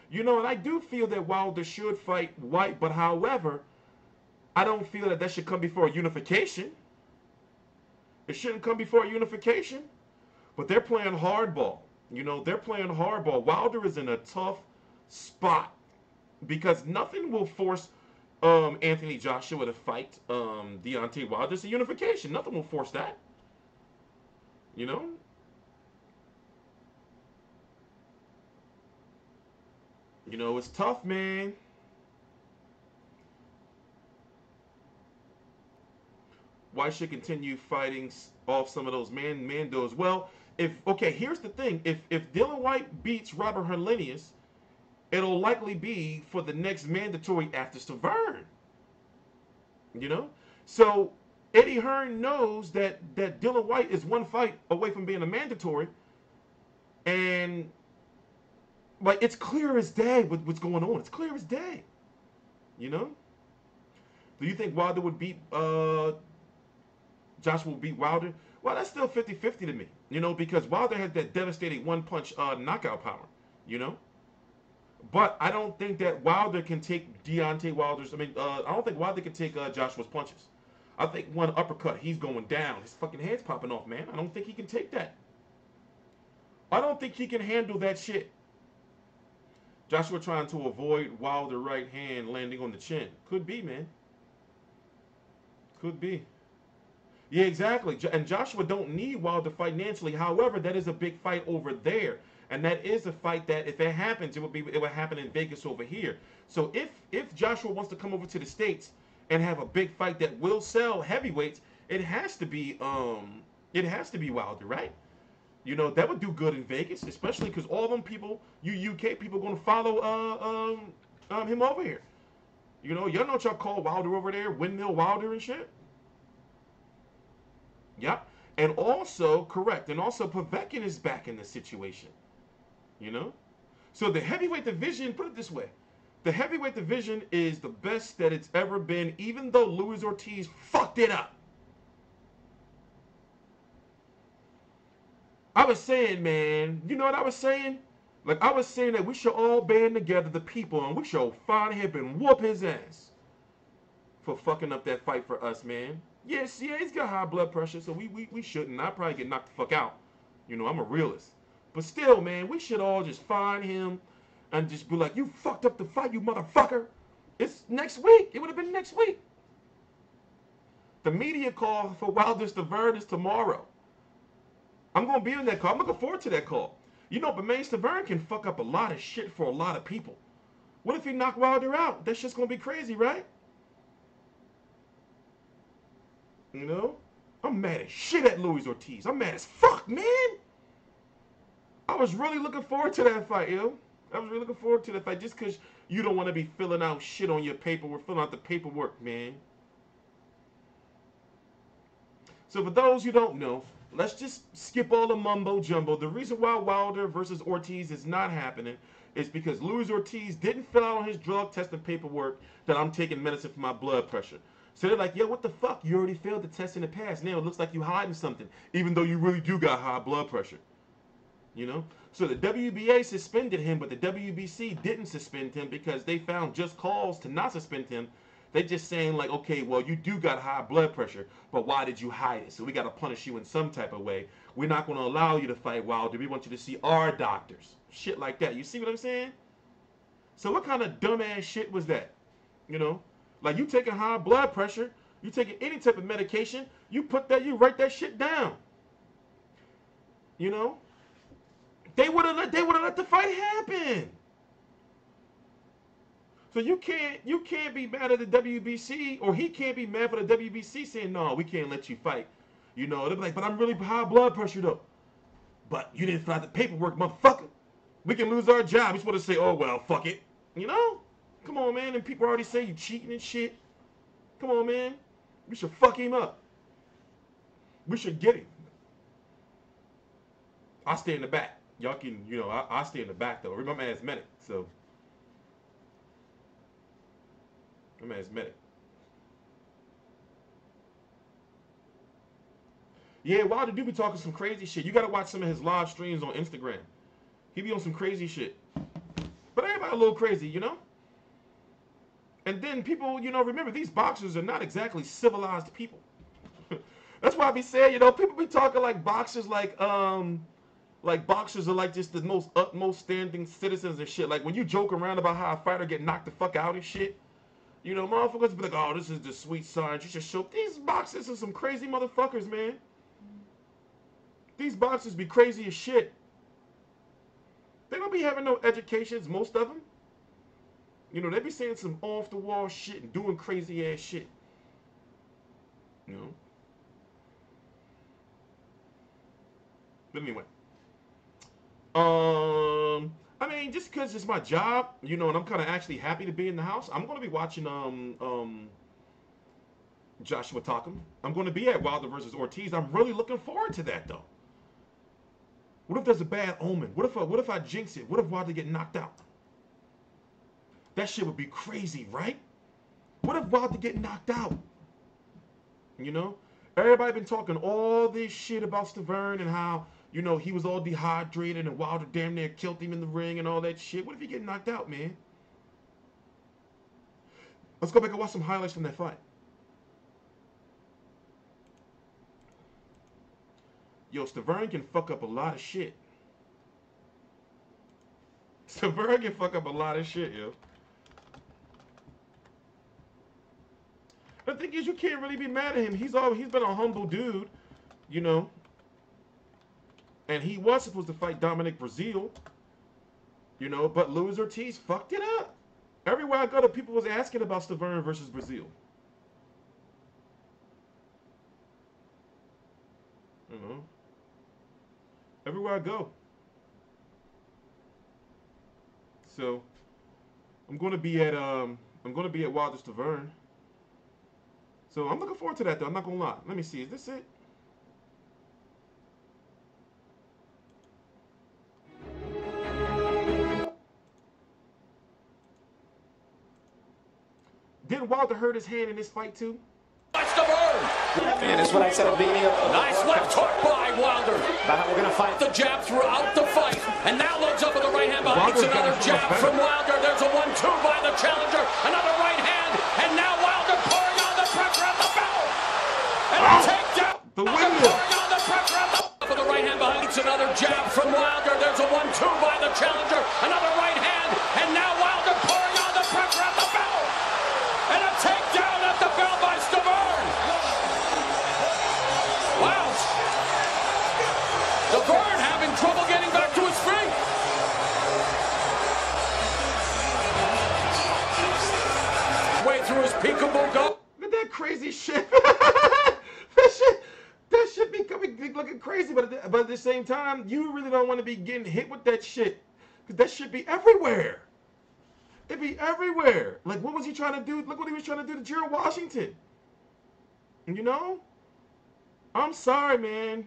You know, and I do feel that Wilder should fight White, but however, I don't feel that should come before a unification. It shouldn't come before a unification. But they're playing hardball. You know, they're playing hardball. Wilder is in a tough spot because nothing will force Anthony Joshua to fight Deontay Wilder. It's a unification. Nothing will force that. You know? You know, it's tough, man. White should continue fighting off some of those mandos. Well, here's the thing. If Dylan White beats Robert Helenius, it'll likely be for the next mandatory after Severn. You know? So Eddie Hearn knows that Dylan White is one fight away from being a mandatory. And like it's clear as day what's going on. It's clear as day. You know? Do you think Wilder would beat Joshua will beat Wilder? Well, that's still 50-50 to me, you know, because Wilder had that devastating one-punch knockout power, you know. But I don't think that Wilder can take Deontay Wilder's. I don't think Wilder can take Joshua's punches. I think one uppercut, he's going down. His fucking head's popping off, man. I don't think he can take that. I don't think he can handle that shit. Joshua trying to avoid Wilder right hand landing on the chin. Could be, man. Could be. Yeah, exactly. And Joshua don't need Wilder financially. However, that is a big fight over there. And that is a fight that if it happens, it would happen in Vegas over here. So if Joshua wants to come over to the States and have a big fight that will sell heavyweights, it has to be Wilder, right? You know, that would do good in Vegas, especially because all them people, you UK people, going to follow him over here. You know, y'all know what y'all call Wilder over there, Windmill Wilder and shit. Yep. And also, correct, and also Povetkin is back in the situation. You know? So the heavyweight division, put it this way, the heavyweight division is the best that it's ever been, even though Luis Ortiz fucked it up. I was saying, man, you know what I was saying? Like, I was saying that we should all band together, the people, and we should find him and whoop his ass for fucking up that fight for us, man. Yes, yeah, he's got high blood pressure, so we shouldn't. I'd probably get knocked the fuck out. You know, I'm a realist. But still, man, we should all just find him and just be like, you fucked up the fight, you motherfucker. It's next week. It would have been next week. The media call for Wilder's Severn is tomorrow. I'm going to be on that call. I'm looking forward to that call. You know, but man, Severn can fuck up a lot of shit for a lot of people. What if he knock Wilder out? That shit's going to be crazy, right? You know? I'm mad as shit at Luis Ortiz. I'm mad as fuck, man. I was really looking forward to that fight, yo. I was really looking forward to that fight just because you don't want to be filling out shit on your paperwork, filling out the paperwork, man. So for those who don't know, let's just skip all the mumbo jumbo. The reason why Wilder versus Ortiz is not happening is because Luis Ortiz didn't fill out on his drug testing paperwork that I'm taking medicine for my blood pressure. So they're like, yo, what the fuck? You already failed the test in the past. Now it looks like you hiding something, even though you really do got high blood pressure. You know? So the WBA suspended him, but the WBC didn't suspend him because they found just cause to not suspend him. They just saying like, okay, well, you do got high blood pressure, but why did you hide it? So we got to punish you in some type of way. We're not going to allow you to fight Wilder. We want you to see our doctors. Shit like that. You see what I'm saying? So what kind of dumbass shit was that? You know? Like you taking high blood pressure, you taking any type of medication, you write that shit down. You know? They would have let the fight happen. So you can't be mad at the WBC, or he can't be mad for the WBC saying, no, we can't let you fight. You know, they'll be like, but I'm really high blood pressure though. But you didn't fill out the paperwork, motherfucker. We can lose our job. You're supposed to say, oh well, fuck it. You know? Come on, man. And people already say you cheating and shit. Come on, man. We should fuck him up. We should get him. I'll stay in the back. Y'all can, you know, I'll stay in the back, though. Remember, I'm asthmatic, so. I'm asthmatic. Yeah, Wilder do be talking some crazy shit. You got to watch some of his live streams on Instagram. He be on some crazy shit. But everybody a little crazy, you know? And then people, you know, remember, these boxers are not exactly civilized people. That's why I be saying, you know, people be talking like boxers like boxers are like just the most utmost standing citizens and shit. Like when you joke around about how a fighter get knocked the fuck out and shit, you know, motherfuckers be like, oh, this is the sweet science. You should show. These boxers are some crazy motherfuckers, man. These boxers be crazy as shit. They don't be having no educations, most of them. You know, they be saying some off-the-wall shit and doing crazy-ass shit. You know? But anyway. I mean, just because it's my job, you know, and I'm kind of actually happy to be in the house, I'm going to be watching Joshua Takam. I'm going to be at Wilder versus Ortiz. I'm really looking forward to that, though. What if there's a bad omen? What if I jinx it? What if Wilder get knocked out? That shit would be crazy, right? What if Wilder get knocked out? You know? Everybody been talking all this shit about Stavern and how, you know, he was all dehydrated and Wilder damn near killed him in the ring and all that shit. What if he get knocked out, man? Let's go back and watch some highlights from that fight. Yo, Stavern can fuck up a lot of shit. Stavern can fuck up a lot of shit, yo. The thing is, you can't really be mad at him. He's been a humble dude, you know. And he was supposed to fight Dominic Breazeale, you know, but Luis Ortiz fucked it up. Everywhere I go, the people was asking about Stavern versus Breazeale. You know, everywhere I go. So I'm gonna be at Wilder Stavern. So I'm looking forward to that, though. I'm not gonna lie. Let me see. Is this it? Didn't Wilder hurt his hand in this fight too? And it's what I said at the beginning of nice left hook by Wilder. About how we're gonna fight. The jab throughout the fight, and now loads up with the right hand behind. It's another jab from Wilder. There's a 1-2 by the challenger. Another right hand, and now Wilder pouring on the pressure at the bell. And a takedown. The windmill. Pouring on the pressure at the bell. With the right hand behind. It's another jab from Wilder. There's a 1-2 by the challenger. Another right hand, and now Wilder pouring on the pressure at the bell. And a takedown at the bell by Stavern. Wow. Stavern having trouble getting back to his feet. Way through his peekaboo go. Look at that crazy shit. that shit be looking crazy, but at the same time, you really don't want to be getting hit with that shit, because that shit be everywhere. It be everywhere. Like, what was he trying to do? Look what he was trying to do to Gerald Washington. You know? I'm sorry, man.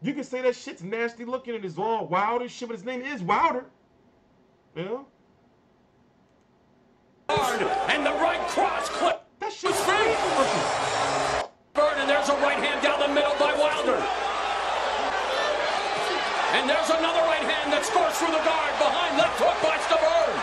You can say that shit's nasty looking and it's all Wilder shit, but his name is Wilder. You know? And the right cross clip. That shit's free. And there's a right hand down the middle by Wilder. And there's another right hand that scores through the guard behind left hook by Stavern.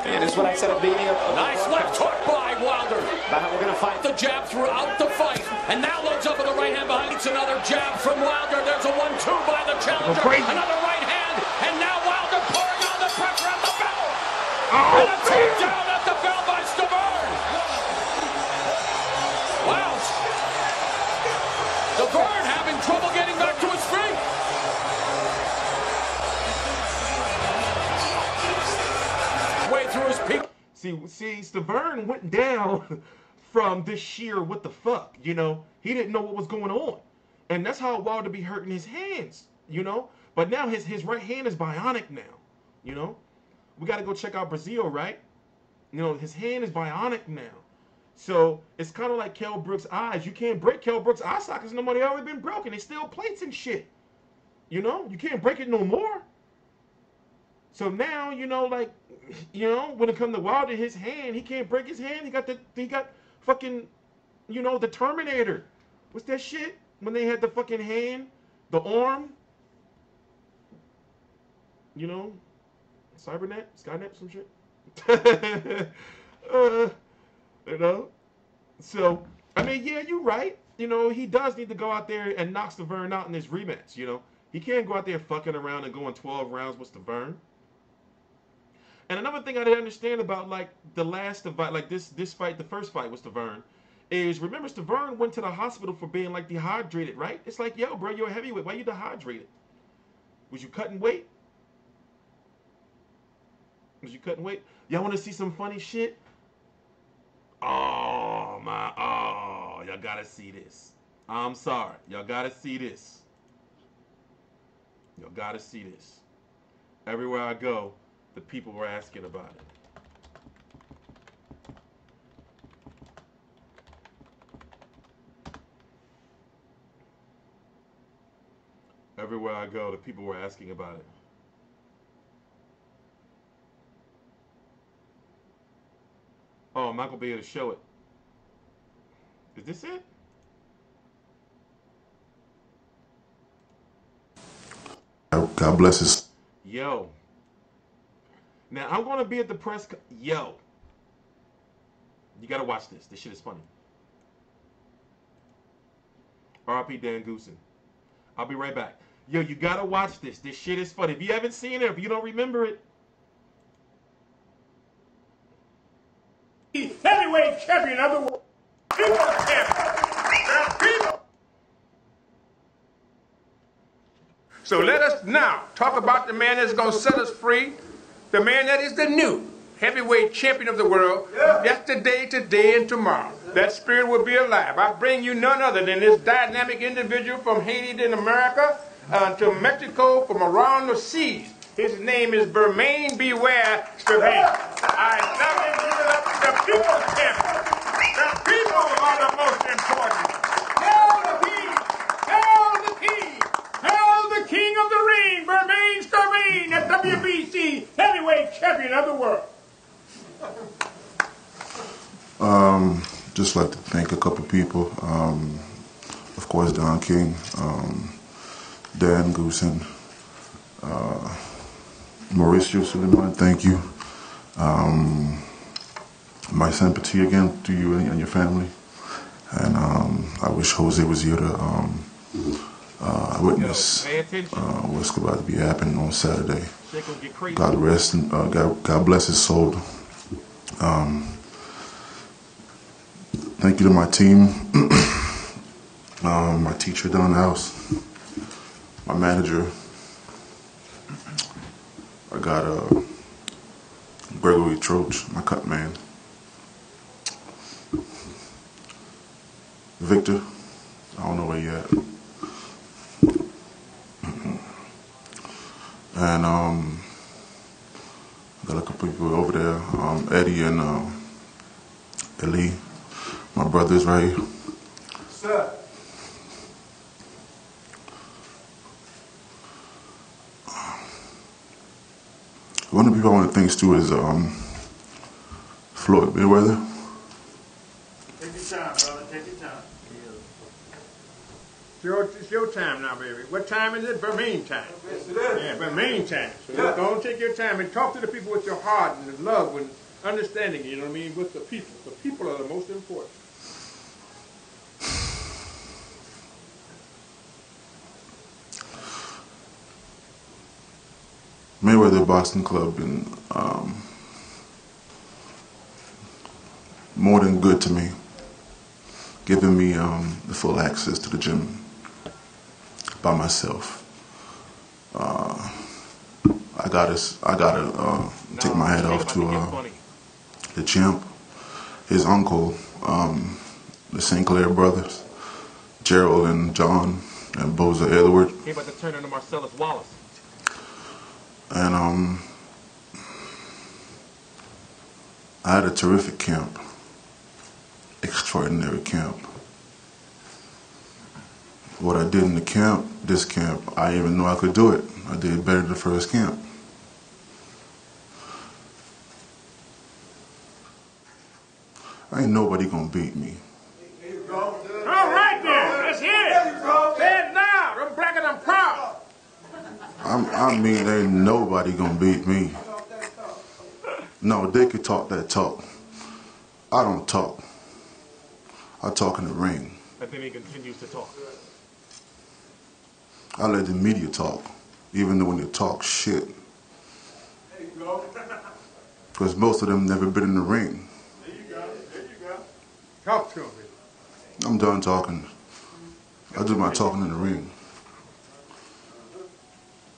And it's what I said at the beginning of nice left hook by Wilder. About how we're gonna fight. The jab throughout the fight, and now loads up with the right hand behind. It's another jab from Wilder. There's a 1-2 by the challenger. Another right hand, and now Wilder pouring on the pressure at the bell. And a takedown at the bell by Stavern. Wow. Stavern having trouble getting back to his feet. Way through his peak. See, Stavern went down from this sheer what the fuck, you know? He didn't know what was going on. And that's how Wilder be hurting his hands, you know? But now his right hand is bionic now, you know? We got to go check out Breazeale, right? You know, his hand is bionic now. So it's kind of like Kell Brook's eyes. You can't break Kell Brook's eye sockets no more. They already been broken. It's still plates and shit. You know? You can't break it no more. So now, you know, like, you know, when it comes to Wilder, his hand, he can't break his hand. He got fucking, you know, the Terminator. What's that shit? When they had the fucking hand, the arm. You know, Cybernet, Skynet, some shit. You know? So, I mean, yeah, you're right. You know, he does need to go out there and knock Stavern out in his rematch, you know? He can't go out there fucking around and going 12 rounds with Stavern. And another thing I didn't understand about, like, the last fight, like this fight, the first fight with Stavern, is, remember, Stavern went to the hospital for being, like, dehydrated, right? It's like, yo, bro, you're a heavyweight. Why you dehydrated? Was you cutting weight? Was you cutting weight? Y'all want to see some funny shit? Oh, y'all got to see this. I'm sorry. Y'all got to see this. You gotta see this. Everywhere I go, the people were asking about it. Everywhere I go, the people were asking about it. Oh, I'm not gonna be able to show it. Is this it? God bless us. Yo. Now, I'm going to be at the press. Yo. You got to watch this. This shit is funny. R.I.P. Dan Goosen. I'll be right back. Yo, you got to watch this. This shit is funny. If you haven't seen it, if you don't remember it. Heavyweight champion of the world. So let us now talk about the man that's going to set us free, the man that is the new heavyweight champion of the world, yesterday, today, and tomorrow. That spirit will be alive. I bring you none other than this dynamic individual from Haiti in America to Mexico, from around the seas. His name is Bermain Beware Sterling. I love him. The people's champion. The people are the most important. Hail the king! Hail the king! Hail the king of the ring, Bermain Sterling, the WBC heavyweight champion of the world. Just like to thank a couple people. Of course, Don King, Dan Goosen, Mauricio Suleiman, thank you. My sympathy again to you and your family. And I wish Jose was here to witness what's about to be happening on Saturday. God rest and God bless his soul. Thank you to my team, my teacher down the house, my manager. I got Gregory Troach, my cut man. Victor, I don't know where he at. And got a couple people over there, Eddie and Eli, my brothers right here. Sir. One of the people I want to thank too is Floyd Mayweather. Take your time, brother. Take your time. It's your time now, baby. What time is it? Bermain time. Yes, it is. Yeah, Bermain time. So yeah. Go and take your time and talk to the people with your heart and love and understanding, you know what I mean, with the people. The people are the most important. Mayweather Boxing Club been more than good to me, giving me the full access to the gym by myself. I gotta take my hat off to the champ, his uncle, the St. Clair brothers, Gerald and John and Boza Edward. He about to turn into Marcellus Wallace. And I had a terrific camp, extraordinary camp. What I did in the camp, this camp, I didn't even know I could do it. I did better than the first camp. Ain't nobody gonna beat me. There you go. All right then, let's hear it. Say it loud. I'm black and I'm proud. I mean, ain't nobody gonna beat me. No, they could talk that talk. I don't talk. I talk in the ring. And then he continues to talk. I let the media talk, even though when they talk shit. There you go. Because most of them never been in the ring. There you go. There you go. Talk to me. I'm done talking. I do my talking in the ring.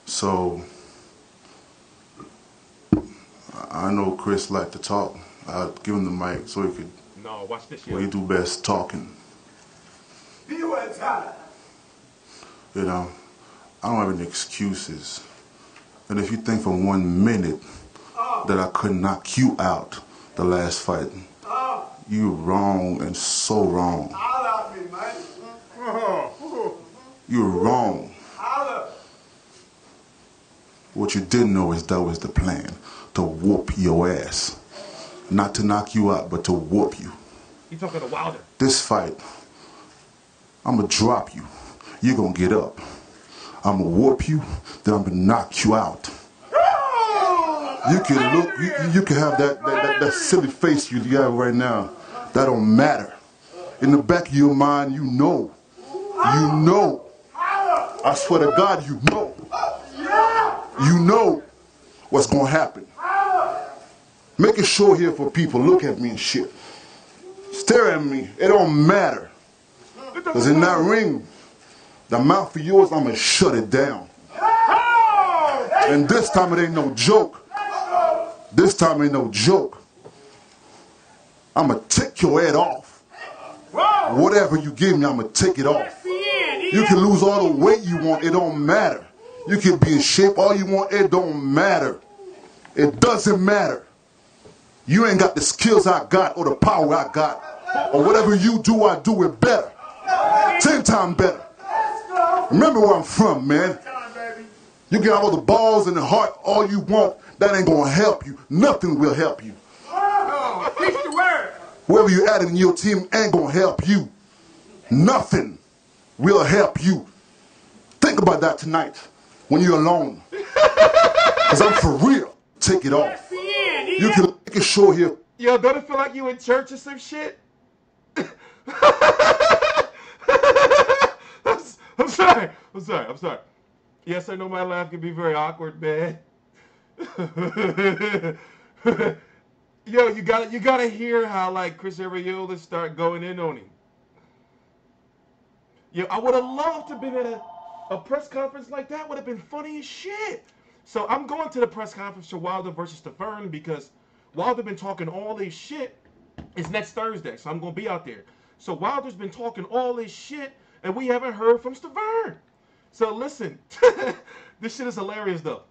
So, I know Chris liked to talk. I'll give him the mic so he could. No, watch this shit. Well, he do best talking. Be what's hot. You know, I don't have any excuses. And if you think for 1 minute that I could knock you out the last fight, you're wrong and so wrong. You're wrong. What you didn't know is that was the plan, to whoop your ass. Not to knock you out, but to whoop you. You talking to Wilder? This fight, I'm gonna drop you. You're gonna get up. I'm gonna whoop you, then I'm gonna knock you out. You can look, you can have that silly face you got right now. That don't matter. In the back of your mind, you know. You know. I swear to God, you know. You know what's gonna happen. Making sure here for people, look at me and shit. Stare at me, it don't matter. Because in that ring, the mouth of yours, I'm gonna shut it down. And this time it ain't no joke. This time ain't no joke. I'm gonna take your head off. Whatever you give me, I'm gonna take it off. You can lose all the weight you want, it don't matter. You can be in shape all you want, it don't matter. It doesn't matter. You ain't got the skills I got or the power I got. Or whatever you do, I do it better. 10 times better. Remember where I'm from, man. You can have all the balls and the heart all you want. That ain't gonna help you. Nothing will help you. Whoever you add in your team ain't gonna help you. Nothing will help you. Think about that tonight when you're alone. Because I'm for real. Take it off. You can make it sure here. Yo, don't it feel like you in church or some shit? I'm sorry. Yes, I know my laugh can be very awkward, man. Yo, you gotta hear how like Chris Arreola start going in on him. Yo, I would have loved to have been at a press conference like that. Would have been funny as shit. So I'm going to the press conference for Wilder versus Stavern because Wilder been talking all this shit. It's next Thursday, so I'm gonna be out there. So Wilder's been talking all this shit, and we haven't heard from Stavern. So listen, this shit is hilarious though.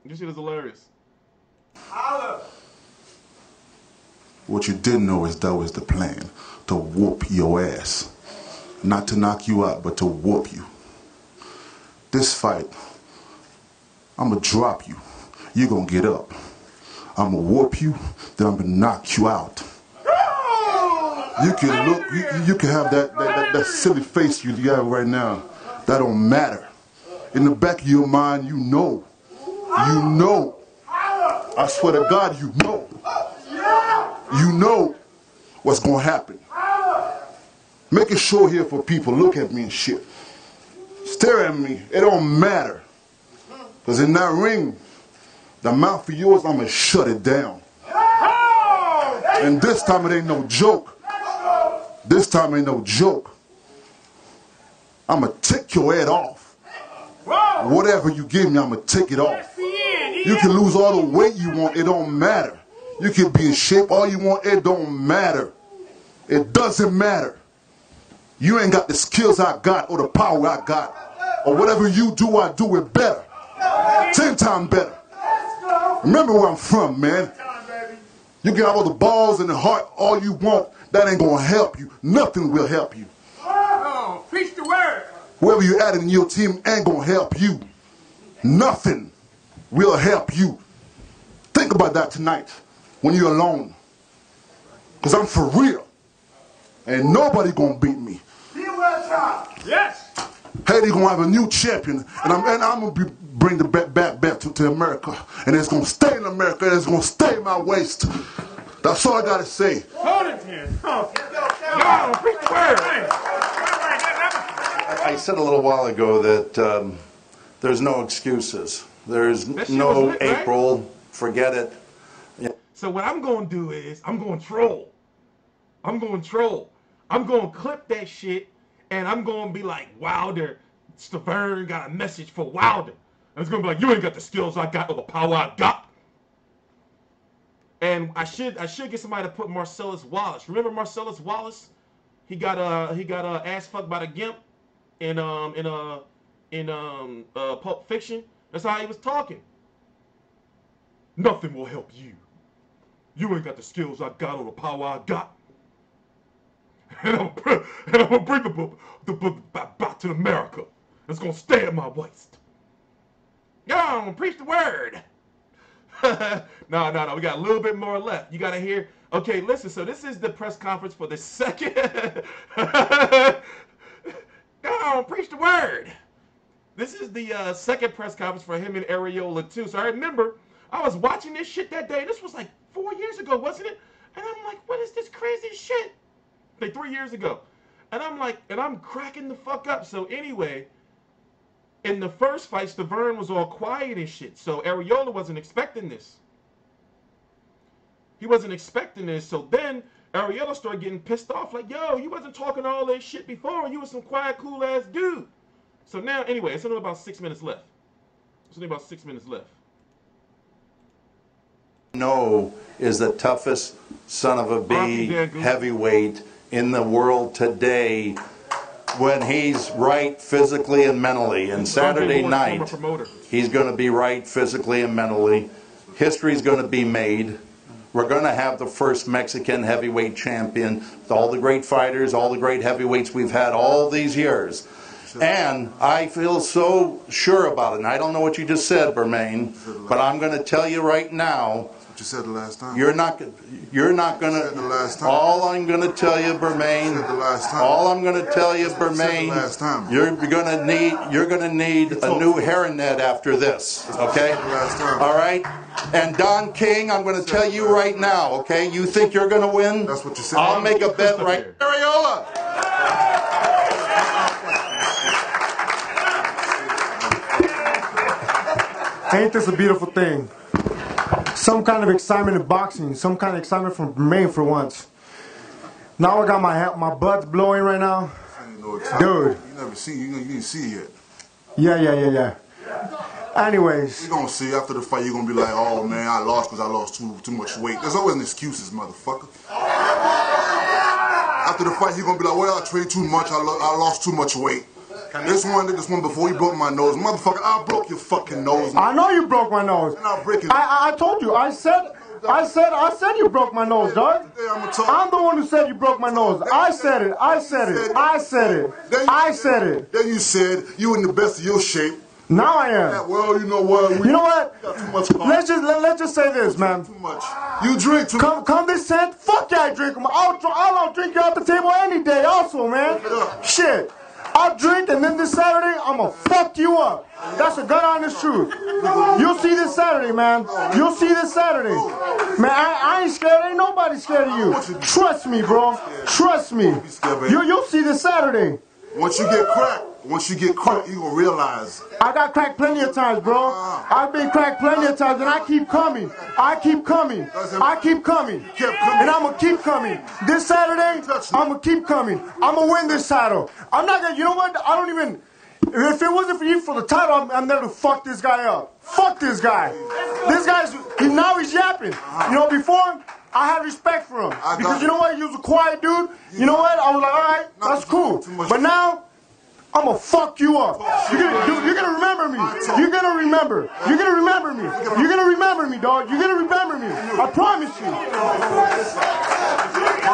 This shit is hilarious. What you didn't know is that was the plan, to whoop your ass. Not to knock you out, but to whoop you. This fight, I'm gonna drop you. You're gonna get up. I'm gonna whoop you, then I'm gonna knock you out. You can look, you can have that silly face you got right now. That don't matter. In the back of your mind, you know. You know. I swear to God, you know. You know what's gonna happen. Making sure here for people, look at me and shit. Stare at me, it don't matter. Because in that ring, the mouth of yours, I'm gonna shut it down. And this time it ain't no joke. This time ain't no joke. I'm gonna take your head off. Whatever you give me, I'm gonna take it off. You can lose all the weight you want, it don't matter. You can be in shape all you want, it don't matter. It doesn't matter. You ain't got the skills I got or the power I got. Or whatever you do, I do it better. 10 times better. Remember where I'm from, man. You can have all the balls and the heart all you want. That ain't gonna help you. Nothing will help you. Preach the word. Whoever you add in your team ain't gonna help you. Nothing will help you. Think about that tonight when you're alone. Because I'm for real. Ain't nobody gonna beat me. Yes. Haiti gonna have a new champion, and I'm gonna bring the back to America, and it's gonna stay in America, and it's gonna stay in my waist. That's all I gotta say. Hold it here. No, preach the word. I said a little while ago that there's no excuses. There's no lit, April. Right? Forget it. Yeah. So what I'm gonna do is I'm gonna troll. I'm gonna clip that shit, and I'm gonna be like, Wilder, Stavern got a message for Wilder. And it's gonna be like, you ain't got the skills I got or the power I got. And I should get somebody to put Marcellus Wallace. Remember Marcellus Wallace? He got ass fucked by the Gimp in in Pulp Fiction. That's how he was talking. Nothing will help you. You ain't got the skills I got or the power I got. And I'm gonna bring the book back to America. It's gonna stay at my waist. Go on, preach the word. No. We got a little bit more left. You gotta hear. Okay, listen. So this is the press conference for the second. Go on, preach the word. This is the second press conference for him and Areola too. So I remember I was watching this shit that day. This was like 4 years ago, wasn't it? And I'm like, what is this crazy shit? Like 3 years ago. And I'm like, and I'm cracking the fuck up. So anyway, in the first fight, Stavern was all quiet and shit. So Areola wasn't expecting this. He wasn't expecting this. So then Areola started getting pissed off. Like, yo, you wasn't talking all this shit before. You was some quiet, cool ass dude. So now, anyway, it's only about 6 minutes left. It's only about 6 minutes left. No, is the toughest son of a bee heavyweight in the world today when he's right physically and mentally. And Saturday night, he's going to be right physically and mentally. History's going to be made. We're going to have the first Mexican heavyweight champion with all the great fighters, all the great heavyweights we've had all these years. And I feel so sure about it. And I don't know what you just said, Bermain, but I'm going to tell you right now. You said the last time. You're not going to. All I'm going to tell you, Bermain. All I'm going to tell you, Bermain. You're going to need a new hairnet after this. Okay. All right. And Don King, I'm going to tell you right now. Okay. You think you're going to win? That's what you said. I'll make a bet right. Areola. Ain't this a beautiful thing? Some kind of excitement in boxing, some kind of excitement from Maine for once. Now I got my buds blowing right now. Dude. You never see, you didn't see it yet. Yeah. Anyways. You're going to see after the fight, you're going to be like, oh man, I lost because I lost too much weight. There's always an excuses, motherfucker. After the fight, you're going to be like, well, I trained too much, I lost too much weight. This one before he broke my nose. Motherfucker, I broke your fucking nose. I know you broke my nose. I told you. I said you broke my nose, dog. I'm the one who said you broke my nose. I said it. Then you said you in the best of your shape. Now I am. Yeah, well, you know what? You know what? Let's just say this, man. Too much. You drink too much. Come this set. Fuck yeah, I drink them. I'll drink you out the table any day, also, man. Shit. I'll drink, and then this Saturday, I'm going to fuck you up. That's a good honest truth. You'll see this Saturday, man. You'll see this Saturday. Man, I ain't scared. Ain't nobody scared of you. Trust me, bro. Trust me. You'll see this Saturday. Once you get cracked, you gonna realize. I got cracked plenty of times, bro. I've been cracked plenty of times, and I keep coming. And I'm gonna keep coming. This Saturday, I'm gonna keep coming. I'm gonna win this title. I'm not gonna, you know what? I don't even, if it wasn't for you for the title, I'm there to fuck this guy up. Fuck this guy. This guy's, now he's yapping. You know, before, I had respect for him. Because you know what? He was a quiet dude. You know what? I was like, all right, that's cool. But now, I'm gonna fuck you up. You're gonna remember me. You're gonna remember me. You're gonna remember me, dog. You're gonna remember me. I promise you.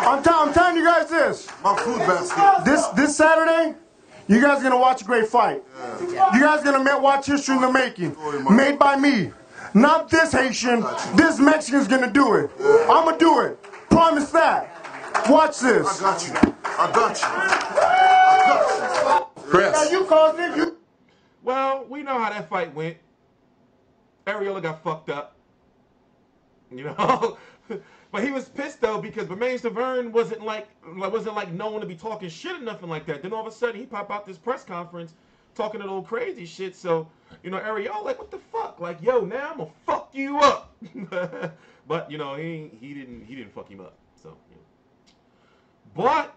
I'm telling you guys this. My food basket. This Saturday, you guys are gonna watch a great fight. You guys are gonna watch history in the making. Made by me. Not this Haitian. This Mexican's gonna do it. I'm gonna do it. Promise that. Watch this. I got you. Chris. Now you caused it. Well, we know how that fight went. Areola got fucked up. You know? But he was pissed though because Bermain Stavern wasn't like known to be talking shit or nothing like that. Then all of a sudden he pop out this press conference talking that old crazy shit. So, you know, Areola like, what the fuck? Like, yo, now I'm gonna fuck you up. But you know, he didn't fuck him up. So, you know. But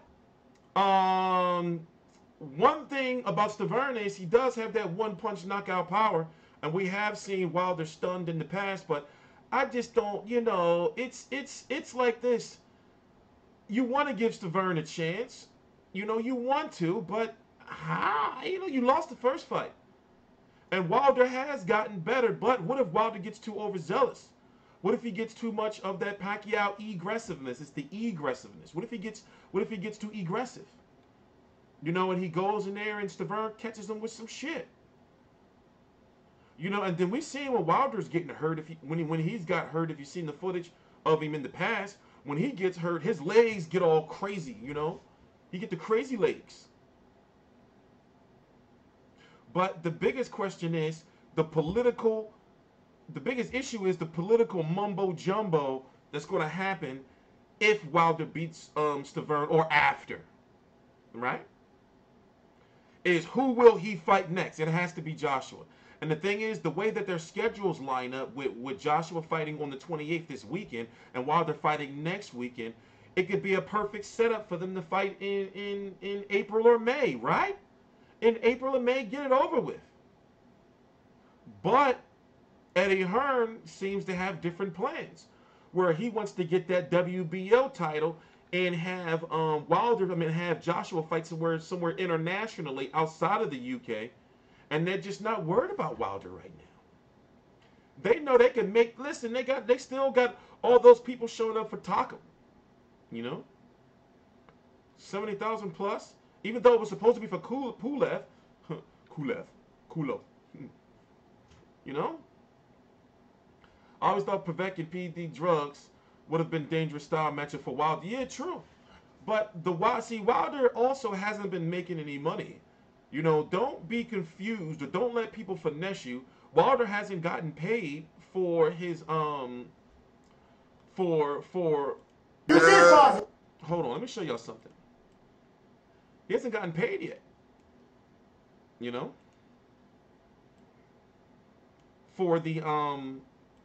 one thing about Stavern is he does have that one-punch knockout power, and we have seen Wilder stunned in the past, but I just don't, you know, it's like this. You want to give Stavern a chance, you know, you want to, but you know, you lost the first fight. And Wilder has gotten better, but what if Wilder gets too overzealous? What if he gets too much of that Pacquiao aggressiveness? It's the aggressiveness. What if he gets too aggressive? You know, and he goes in there and Stiverne catches him with some shit. You know, and then we see when Wilder's getting hurt, when he's got hurt, if you've seen the footage of him in the past, when he gets hurt, his legs get all crazy, you know? He get the crazy legs. But the biggest question is the biggest issue is the political mumbo jumbo that's going to happen if Wilder beats Stiverne or after, right? Is who will he fight next? It has to be Joshua. And the thing is, the way that their schedules line up with Joshua fighting on the 28th this weekend and Wilder fighting next weekend, it could be a perfect setup for them to fight in April or May, right? In April or May, get it over with. But Eddie Hearn seems to have different plans, where he wants to get that WBO title and have have Joshua fight somewhere internationally outside of the UK. And they're just not worried about Wilder right now. They know they can make. Listen, they still got all those people showing up for Takam. You know, 70,000 plus. Even though it was supposed to be for Kulev. You know, I always thought Pavek and PD Drugs would have been dangerous style matchup for Wilder. Yeah, true. But Wilder also hasn't been making any money. You know, don't be confused or don't let people finesse you. Wilder hasn't gotten paid for his Hold on, let me show y'all something. He hasn't gotten paid yet. You know? For the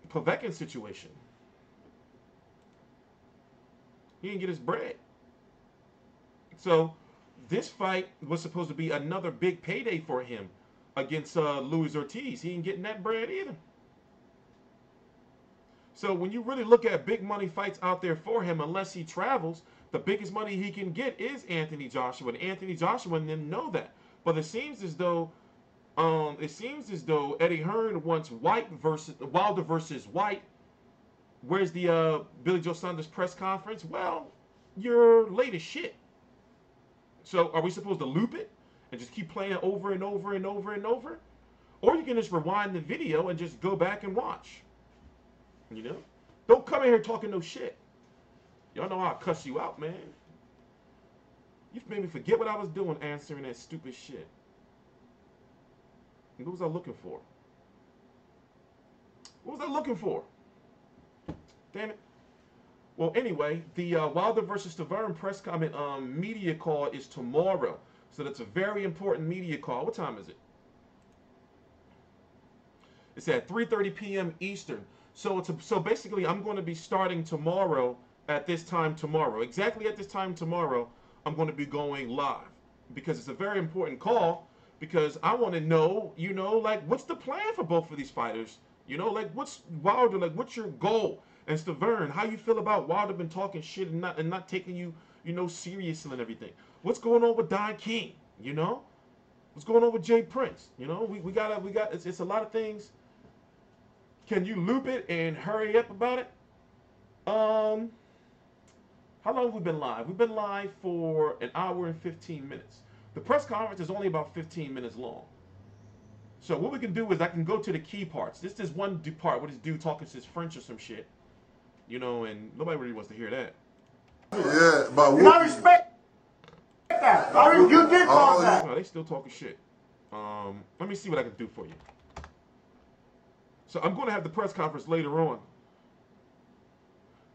Povetkin situation. He didn't get his bread. So this fight was supposed to be another big payday for him against Luis Ortiz. He ain't getting that bread either. So when you really look at big money fights out there for him, unless he travels, the biggest money he can get is Anthony Joshua. And Anthony Joshua and them know that. But it seems as though Eddie Hearn wants Wilder versus White. Where's the Billy Joe Saunders press conference? Well, you're late as shit. So are we supposed to loop it and just keep playing it over and over and over and over? Or you can just rewind the video and just go back and watch. You know? Don't come in here talking no shit. Y'all know I'll cuss you out, man. You've made me forget what I was doing answering that stupid shit. What was I looking for? What was I looking for? Damn it. Well, anyway, the Wilder versus Stiverne media call is tomorrow. So that's a very important media call. What time is it? It's at 3:30 p.m. Eastern. So basically, I'm going to be starting tomorrow at this time tomorrow. Exactly at this time tomorrow, I'm going to be going live. Because it's a very important call. Because I want to know, you know, like, what's the plan for both of these fighters? You know, like, what's Wilder, like, what's your goal? And Stiverne, how you feel about Wilder been talking shit and not taking you, you know, seriously and everything? What's going on with Don King? You know, what's going on with Jay Prince? You know, we got it's a lot of things. Can you loop it and hurry up about it? How long have we been live? We've been live for an hour and 15 minutes. The press conference is only about 15 minutes long. So what we can do is I can go to the key parts. This is one part where this dude talking his French or some shit. You know, and nobody really wants to hear that. Yeah, but I respect that. You did call that. No, they still talking shit. Let me see what I can do for you. So I'm going to have the press conference later on.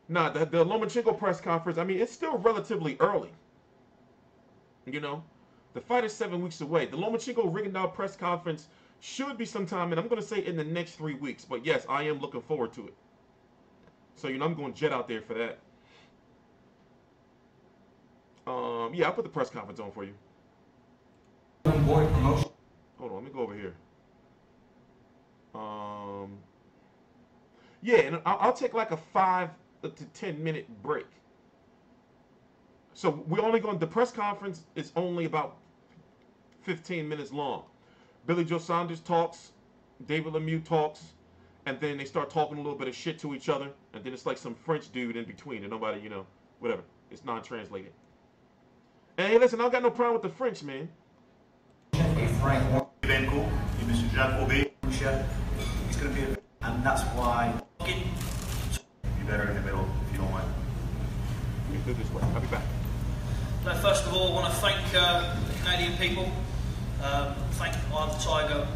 Nah, the Lomachenko press conference, I mean, it's still relatively early. You know, the fight is 7 weeks away. The Lomachenko Rigondeaux press conference should be sometime, and I'm going to say in the next 3 weeks. But yes, I am looking forward to it. So, you know, I'm going to jet out there for that. Yeah, I'll put the press conference on for you. Hold on, let me go over here. Yeah, and I'll take like a 5 to 10 minute break. So the press conference is only about 15 minutes long. Billy Joe Saunders talks David Lemieux talks, and then they start talking a little bit of shit to each other, and then it's like some French dude in between, and nobody, you know, whatever. It's non-translated. And hey, listen, I don't got no problem with the French, man. Frank Benko, Mr. Jacobi. It's going to be, and that's why. Be better in the middle, if you don't mind. We can do this way. I'll be back. But first of all, I want to thank the Canadian people. Thank Eye of the Tiger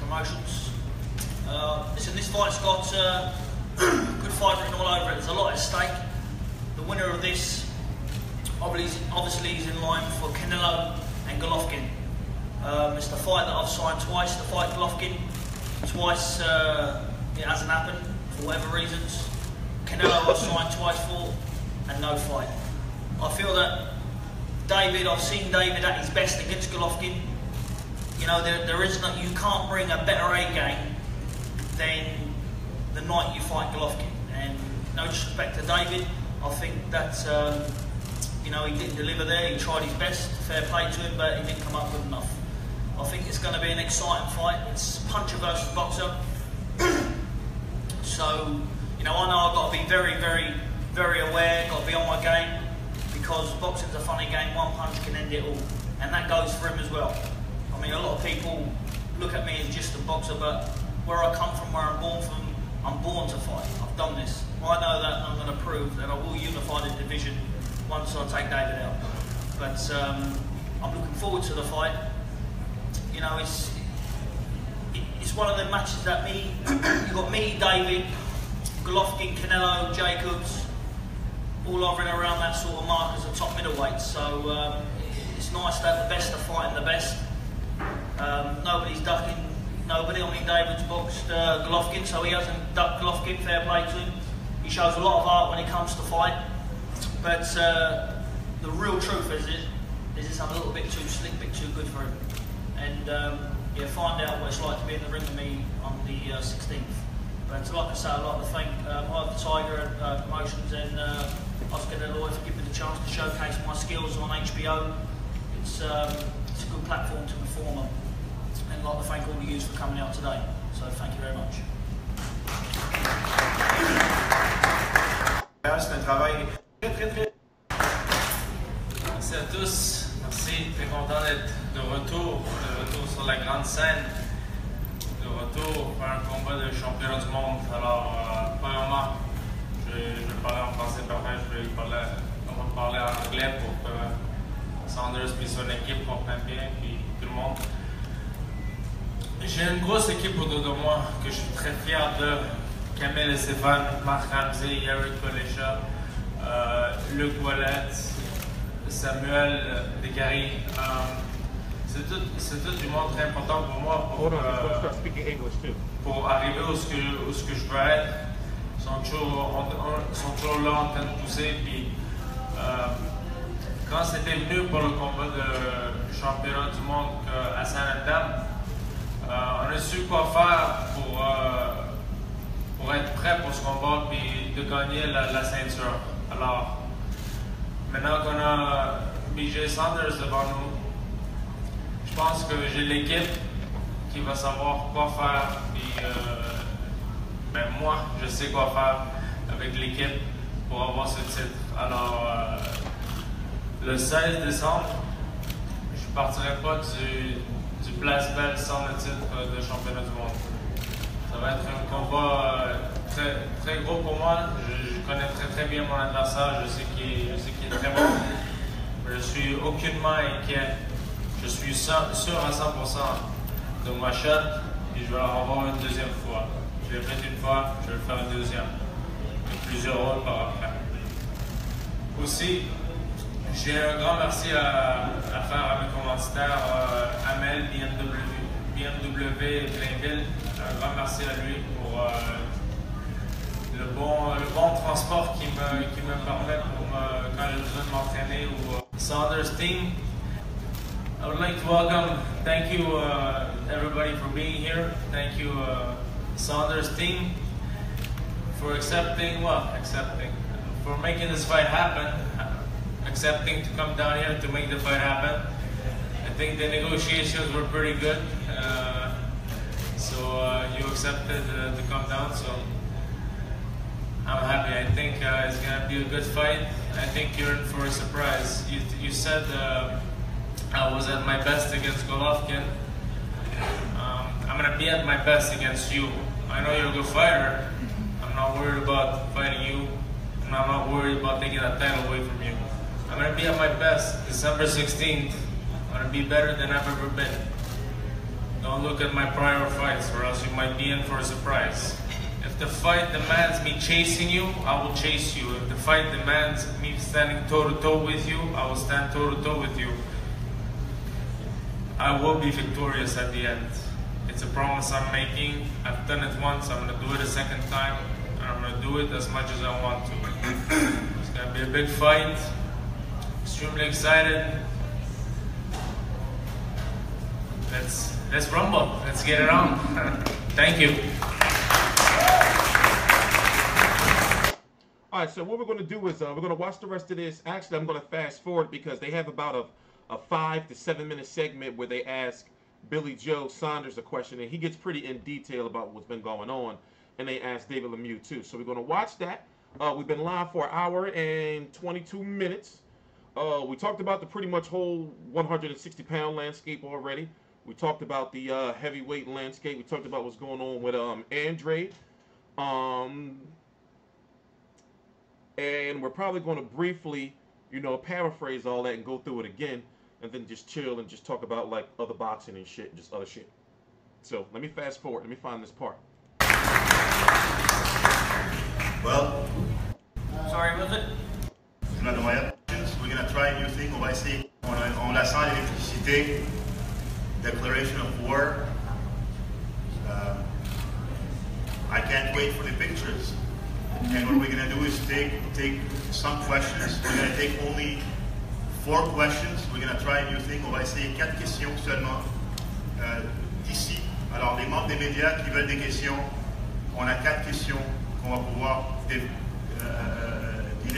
Promotions. Listen, this fight's got good fight written all over it. There's a lot at stake. The winner of this obviously is in line for Canelo and Golovkin. It's the fight that I've signed twice. The fight Golovkin, twice it hasn't happened for whatever reasons. Canelo I've signed twice for, and no fight. I feel that David, I've seen David at his best against Golovkin. You know, there is no, you can't bring a better A game than the night you fight Golovkin. And no disrespect to David, I think that you know, he didn't deliver there. He tried his best, fair play to him, but he didn't come up with enough. I think it's going to be an exciting fight. It's puncher versus boxer. So, you know, I know I've got to be very, very, very aware, got to be on my game, because boxing's a funny game. One punch can end it all, and that goes for him as well. I mean, a lot of people look at me as just a boxer, but where I come from, where I'm born from, I'm born to fight. I've done this. I know that I'm going to prove that I will unify the division once I take David out. But I'm looking forward to the fight. You know, it's one of the matches that you've got me, David, Golovkin, Canelo, Jacobs, all hovering around that sort of mark as a top middleweight. So it's nice that the best are fighting the best. Nobody's ducking nobody. I mean, David's boxed Golovkin, so he hasn't ducked Golovkin, fair play to him. He shows a lot of art when it comes to fight. But the real truth is it's a little bit too slick, bit too good for him. And yeah, find out what it's like to be in the ring with me on the 16th. But like I say, I'd like to thank Eye of the Tiger Promotions and Oscar De La Hoya for giving me the chance to showcase my skills on HBO. It's a good platform to perform on. And I'd like to thank all of you for coming out today. So thank you very much. C'est un travail Merci à tous, merci, très content d'être de retour sur la grande scène, de retour pour un combat de championnat du monde. Alors, premièrement, je vais parler en français, parfait, on va parler en anglais pour que Saunders et son équipe comprennent bien, puis tout le monde. J'ai une grosse équipe autour de moi que je suis très fier de. Camille et Stéphane, Marc Ramsey, Eric Colécha, Luc Ouellet, Samuel Descaries. C'est tout du monde très important pour moi pour arriver où ce que je veux être. Ils sont toujours là en train de pousser. Puis, quand c'était venu pour le combat de championnat du monde à Saint-Adam, on a su quoi faire pour être prêt pour ce combat et de gagner la ceinture. Alors, maintenant qu'on a BJ Saunders devant nous, je pense que j'ai l'équipe qui va savoir quoi faire. Et, ben moi, je sais quoi faire avec l'équipe pour avoir ce titre. Alors, le 16 décembre, je ne partirai pas du Place Belle sans le titre de championnat du monde. Ça va être un combat très gros pour moi. Je connais très bien mon adversaire. Je sais qu'il est très bon. Je suis aucunement inquiet. Je suis sûr à 100% de ma shot et je vais en avoir une deuxième fois. Je l'ai fait une fois, je vais le faire une deuxième. Et plusieurs rôles par après. Aussi, j'ai un grand merci à faire à mes commanditaires, Amel, BMW et Plainville. Un grand merci à lui pour le bon transport qui me permet quand j'ai besoin de m'entraîner ou Saunders team. I would like to welcome, thank you everybody for being here. Thank you Saunders team for for making this fight happen, accepting to come down here to make the fight happen. I think the negotiations were pretty good. So accepted to come down, so I'm happy. I think it's gonna be a good fight. I think you're in for a surprise. You said I was at my best against Golovkin. I'm gonna be at my best against you. I know you're a good fighter. I'm not worried about fighting you, and I'm not worried about taking that title away from you. I'm gonna be at my best. December 16th, I'm gonna be better than I've ever been. Don't look at my prior fights, or else you might be in for a surprise. If the fight demands me chasing you, I will chase you. If the fight demands me standing toe-to-toe with you, I will stand toe-to-toe with you. I will be victorious at the end. It's a promise I'm making. I've done it once, I'm gonna do it a second time, and I'm gonna do it as much as I want to. It's gonna be a big fight. Extremely excited. Let's rumble. Let's get it on. Thank you. All right, so what we're going to do is we're going to watch the rest of this. Actually, I'm going to fast forward because they have about a 5 to 7 minute segment where they ask Billy Joe Saunders a question, and he gets pretty in detail about what's been going on, and they ask David Lemieux too. So we're going to watch that. We've been live for an hour and 22 minutes. We talked about the pretty much whole 160-pound landscape already. We talked about the heavyweight landscape. We talked about what's going on with Andrade. And we're probably going to briefly, paraphrase all that and go through it again, and then just chill and just talk about like other boxing and shit, just other shit. So let me fast forward. Let me find this part. Well, sorry, was it? We're gonna try a new thing. On va essayer. On la sent l'électricité. Declaration of war. I can't wait for the pictures. And what we're gonna do is take some questions. We're gonna take only 4 questions. We're gonna try a new thing. On va essayer 4 questions seulement d'ici. Alors les membres des médias qui veulent des questions, on a 4 questions qu'on va pouvoir dealer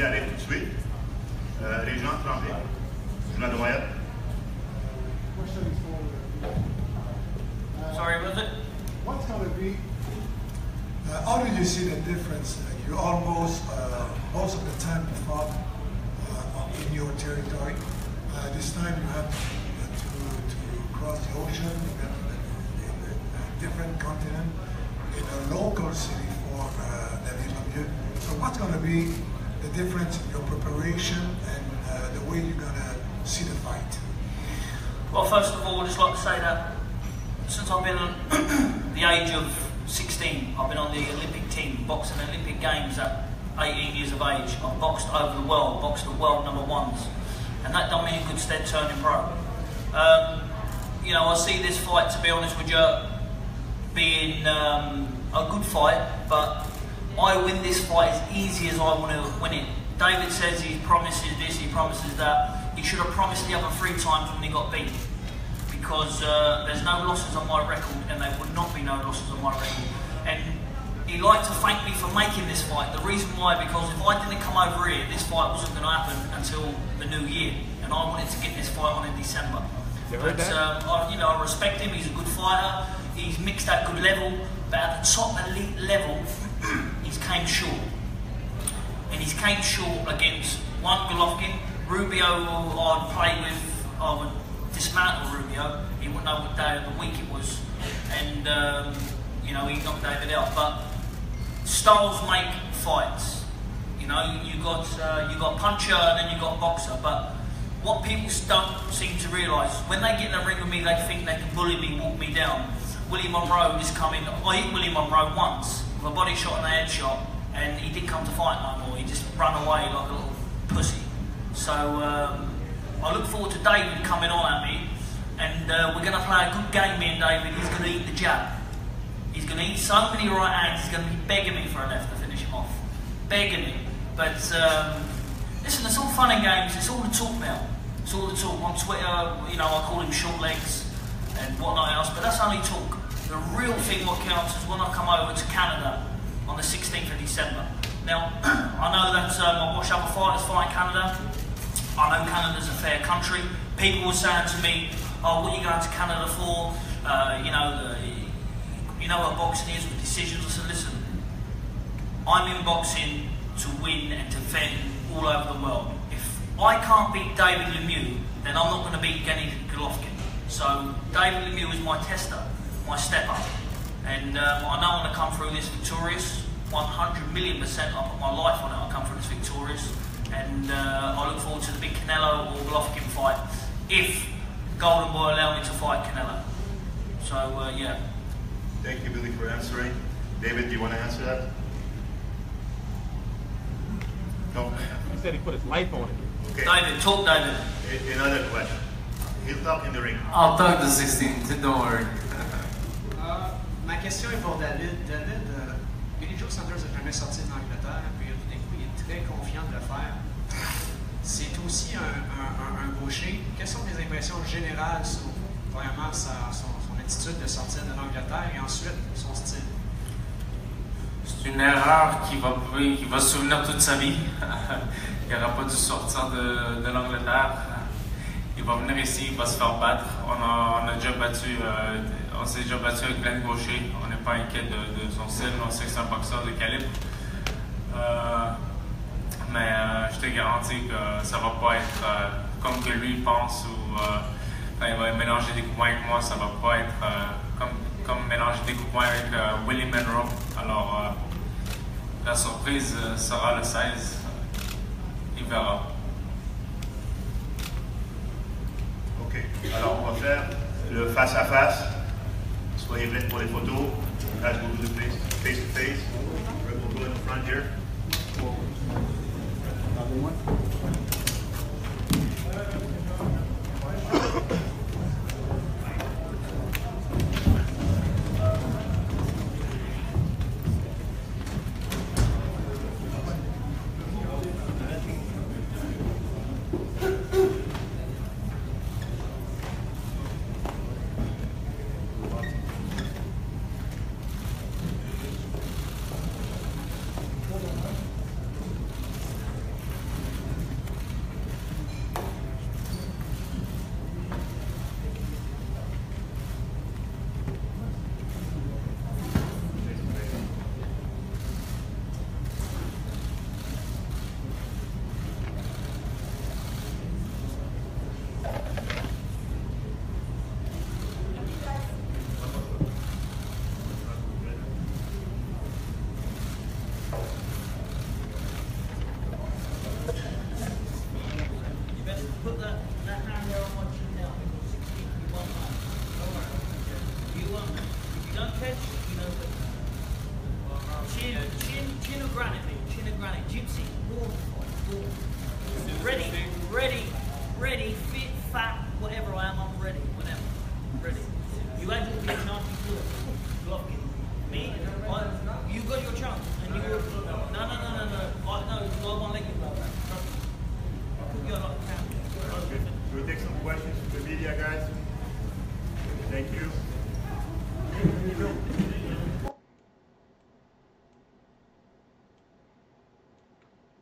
avec tout de suite. Les gens tremblent. Mademoiselle. Sorry, was it? What's going to be? How did you see the difference? You almost, most of the time you fought in your territory. This time you have to cross the ocean, in a different continent, in a local city for Lemieux. So what's going to be the difference in your preparation and the way you're going to see the fight? Well, first of all, I'd just like to say that since I've been the age of 16, I've been on the Olympic team, boxing Olympic Games at 18 years of age. I've boxed over the world, boxed the world #1s, and that done me in good stead turning pro. I see this fight, to be honest with you, being a good fight, but I win this fight as easy as I want to win it. David says he promises this, he promises that. He should have promised the other 3 times when he got beat, because there's no losses on my record, and there would not be no losses on my record. And he liked to thank me for making this fight. The reason why, because if I didn't come over here, this fight wasn't going to happen until the new year, and I wanted to get this fight on in December. But I respect him. He's a good fighter. He's mixed at good level, but at the top elite level, he's came short. And he's came short against one Golovkin. Rubio, I'd play with, I would dismantle Rubio. He wouldn't know what day of the week it was, and he knocked David out. But styles make fights. You got puncher and then you got boxer. But what people don't seem to realise, when they get in the ring with me, they think they can bully me, walk me down. Willie Monroe is coming. I hit Willie Monroe once with a body shot and a head shot, and he didn't come to fight no more. He just ran away like a little pussy. So I look forward to David coming on at me, and we're going to play a good game, me and David. He's going to eat the jab. He's going to eat so many right hands, he's going to be begging me for a left to finish him off. Begging me. But listen, it's all fun and games, it's all the talk now. It's all the talk. On Twitter, I call him short legs and whatnot else, but that's only talk. The real thing what counts is when I come over to Canada on the 16th of December. Now, I know that I watch other fighters fight in Canada. I know Canada's a fair country. People were saying to me, "Oh, what are you going to Canada for? know what boxing is with decisions. I said, listen, I'm in boxing to win and defend all over the world. If I can't beat David Lemieux, then I'm not going to beat Gennady Golovkin. So David Lemieux is my tester, my step up. And I know I'm going to come through this victorious. 100,000,000%, I put my life on it, I'll come through this victorious. And I look forward to the big Canelo or Golovkin fight, if Golden Boy allow me to fight Canelo. So, yeah. Thank you, Billy, for answering. David, do you want to answer that? No. He said he put his life on it. Okay. David, talk, David. Another question. He'll talk in the ring. I'll talk to 16, don't worry. Ma question est pour David. David, Billy Joe Saunders n'a jamais sorti de l'Angleterre, puis tout d'un coup, il est très confiant de le faire. C'est aussi un gaucher. Quelles sont tes impressions générales sur, premièrement, son attitude de sortir de l'Angleterre et ensuite son style? C'est une erreur qu'il va se souvenir toute sa vie. Il n'aura pas dû sortir de l'Angleterre. Il va venir ici, il va se faire battre. On s'est déjà battu avec plein de gauchers. On n'est pas inquiet de son style. On sait que c'est un boxeur de calibre. Mais je te garantis que ça va pas être comme que lui pense ou quand il va mélanger des coups avec moi, ça va pas être comme mélanger des coups avec Willie Monroe. Alors la surprise sera le 16. Il verra. Ok, alors on va faire le face-à-face. Soyez prêts pour les photos. Guys, we'll do the face-to-face. We'll go in the front here. Ready, fit, fat, whatever I am, I'm ready, whenever. Ready. You had to be a chance before. Golovkin. Me? You got your chance. And you were. No. I won't let you go. I'll put you on like a camera. We'll take some questions from the media, guys. Thank you.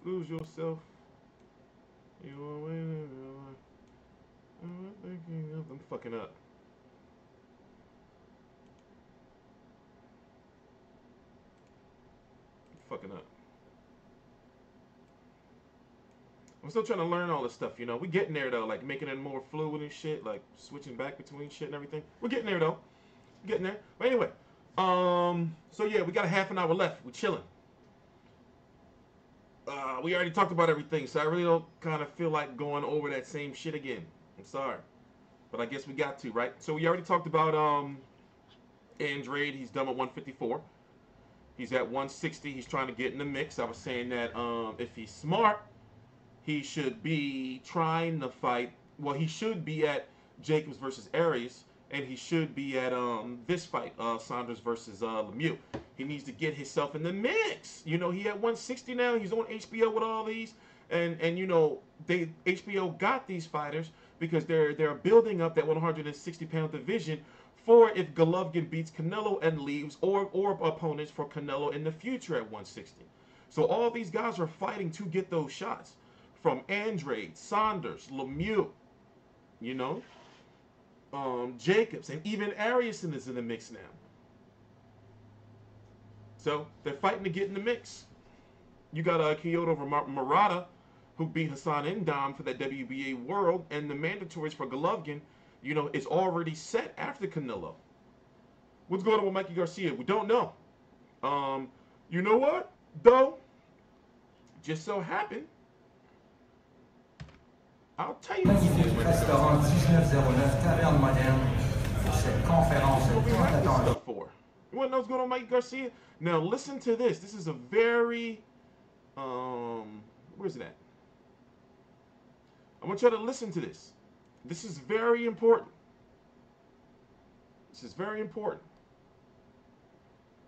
Lose yourself. You are waiting. I'm fucking up. I'm still trying to learn all this stuff, you know. We're getting there though, like making it more fluid and shit, like switching back between shit and everything. We're getting there though. Getting there. But anyway, so yeah, we got a half an hour left. We're chilling. We already talked about everything, so I really don't kind of feel like going over that same shit again. I'm sorry. But I guess we got to, right? So we already talked about Andrade. He's done at 154. He's at 160. He's trying to get in the mix. I was saying that if he's smart, he should be trying to fight. Well, he should be at Jacobs versus Arias, and he should be at this fight, Saunders versus Lemieux. He needs to get himself in the mix. You know, he at 160 now. He's on HBO with all these, and you know, HBO got these fighters because they're building up that 160-pound division for if Golovkin beats Canelo and leaves, or opponents for Canelo in the future at 160. So all these guys are fighting to get those shots from Andrade, Saunders, Lemieux, you know, Jacobs, and even Arias is in the mix now. So they're fighting to get in the mix. You got Kyoto Murata, who beat Hassan Ndam for that WBA World, and the mandatories for Golovkin, you know, is already set after Canelo. What's going on with Mikey Garcia? We don't know. You know what, though? Just so happened, I'll tell you. Restaurant 1909, Taverne Moderne, pour cette conférence tant attendue. You want to know what's going on, Mikey Garcia? Now listen to this. This is a very, where's it at? I want you to listen to this. This is very important. This is very important.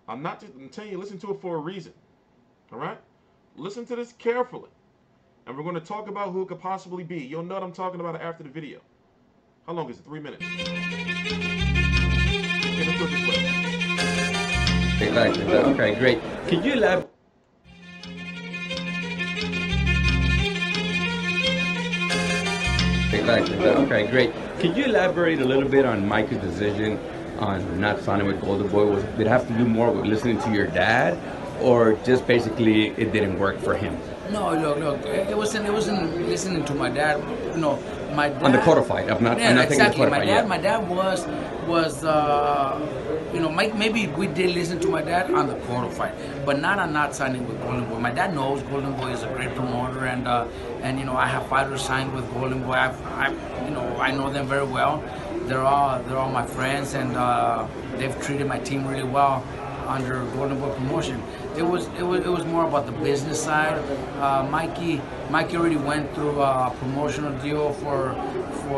I'm telling you, listen to it for a reason. All right? Listen to this carefully. And we're going to talk about who it could possibly be. You'll know what I'm talking about after the video. How long is it? 3 minutes. Okay, let's go this way. Exactly. Okay, great. Could you elaborate? Exactly. Okay, great. Could you elaborate a little bit on Mikey's decision on not signing with Golden Boy? Did it have to do more with listening to your dad, or just basically it didn't work for him? No, look. It wasn't listening to my dad. You know, my dad. On the codified. I'm not exactly. My dad was you know, maybe we did listen to my dad on the codified, but not on not signing with Golden Boy. My dad knows Golden Boy is a great promoter, and you know, I have fighters signed with Golden Boy. I know them very well. They're all my friends, and they've treated my team really well under Golden Boy promotion. It was more about the business side. Mikey already went through a promotional deal for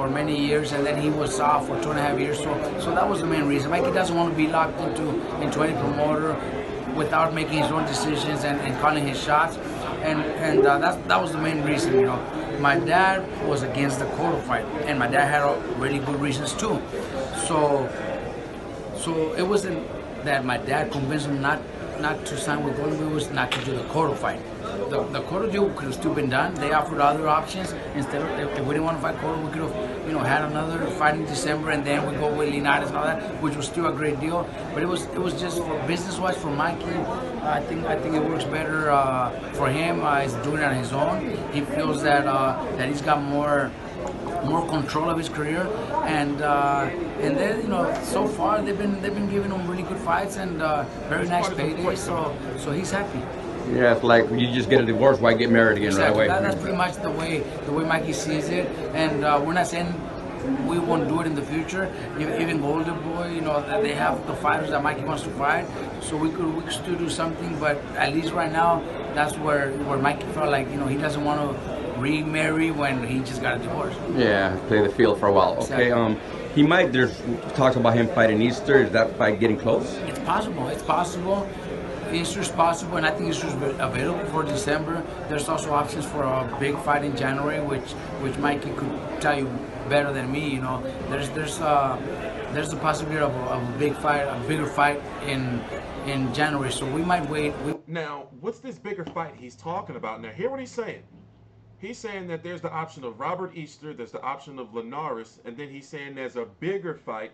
many years, and then he was off for 2.5 years. So that was the main reason. Mikey doesn't want to be locked into any promoter without making his own decisions and calling his shots. And that was the main reason. You know, my dad was against the codified, and my dad had really good reasons too. So it wasn't that my dad convinced him not to sign with Golden Boy, was not to do the Cotto fight. The Cotto deal could have still been done. They offered other options. Instead of, if we didn't want to fight Cotto, we could have, you know, had another fight in December, and then we go with Linares and all that, which was still a great deal. But it was just for business-wise for Mikey. I think it works better for him. He's doing it on his own. He feels that he's got more control of his career, and then, you know, so far they've been giving him really good fights and very nice paydays. So he's happy. Yeah, it's like you just get a divorce, why get married again right away? That's pretty much the way Mikey sees it, and we're not saying we won't do it in the future. Even Golden Boy, you know, they have the fighters that Mikey wants to fight, so we could still do something. But at least right now, that's where Mikey felt like, you know, he doesn't want to remarry when he just got a divorce. Yeah, play the field for a while. Okay, exactly. There's talks about him fighting Easter. Is that fight getting close? It's possible. Easter's possible, and I think Easter's available for December. There's also options for a big fight in January, which Mikey could tell you better than me. You know, there's the possibility of a big fight, a bigger fight in January. So we might wait. Now, what's this bigger fight he's talking about? Now, hear what he's saying. He's saying that there's the option of Robert Easter, there's the option of Linares, and then he's saying there's a bigger fight,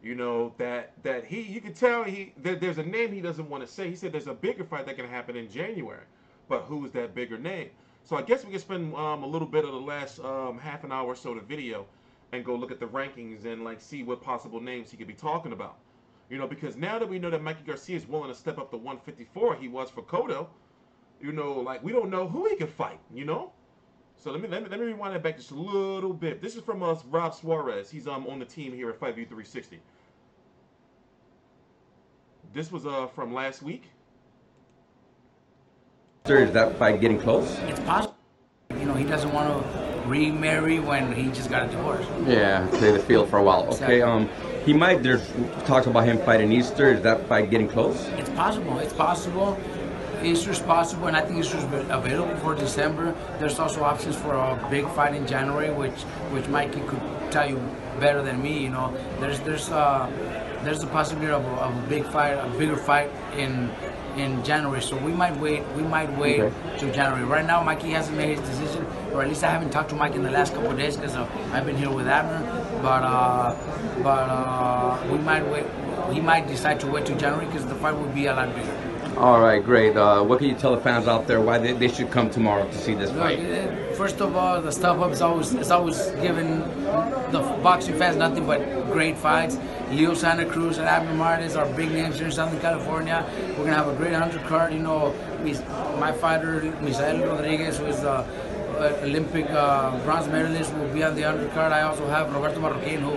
you know, that you can tell there's a name he doesn't want to say. He said there's a bigger fight that can happen in January, but who's that bigger name? So I guess we can spend a little bit of the last half an hour or so of the video and go look at the rankings and like see what possible names he could be talking about. You know, because now that we know that Mikey Garcia is willing to step up to 154, he was for Cotto, you know, like we don't know who he can fight, you know? So let me rewind that back just a little bit. This is from Rob Suarez. He's on the team here at Fight View 360. This was from last week. Is that fight getting close? It's possible. You know, he doesn't want to remarry when he just got a divorce. Yeah, play the field for a while. Okay, exactly. There's talks about him fighting Easter. Is that fight getting close? It's possible. Easter's possible, and I think Easter's available for December. There's also options for a big fight in January, which Mikey could tell you better than me. You know, there's the possibility of a big fight, a bigger fight in January. So we might wait till January. Right now, Mikey hasn't made his decision, or at least I haven't talked to Mike in the last couple of days because I've been here with Abner. But we might wait. He might decide to wait till January because the fight would be a lot bigger. All right, great. What can you tell the fans out there why they should come tomorrow to see this fight? First of all, the Stuff Up is always giving the boxing fans nothing but great fights. Leo Santa Cruz and Abner Martinez are big names here in Southern California. We're gonna have a great 100 card. You know, my fighter Misael Rodriguez, who is the Olympic bronze medalist, will be on the undercard. I also have Roberto Marroquin, who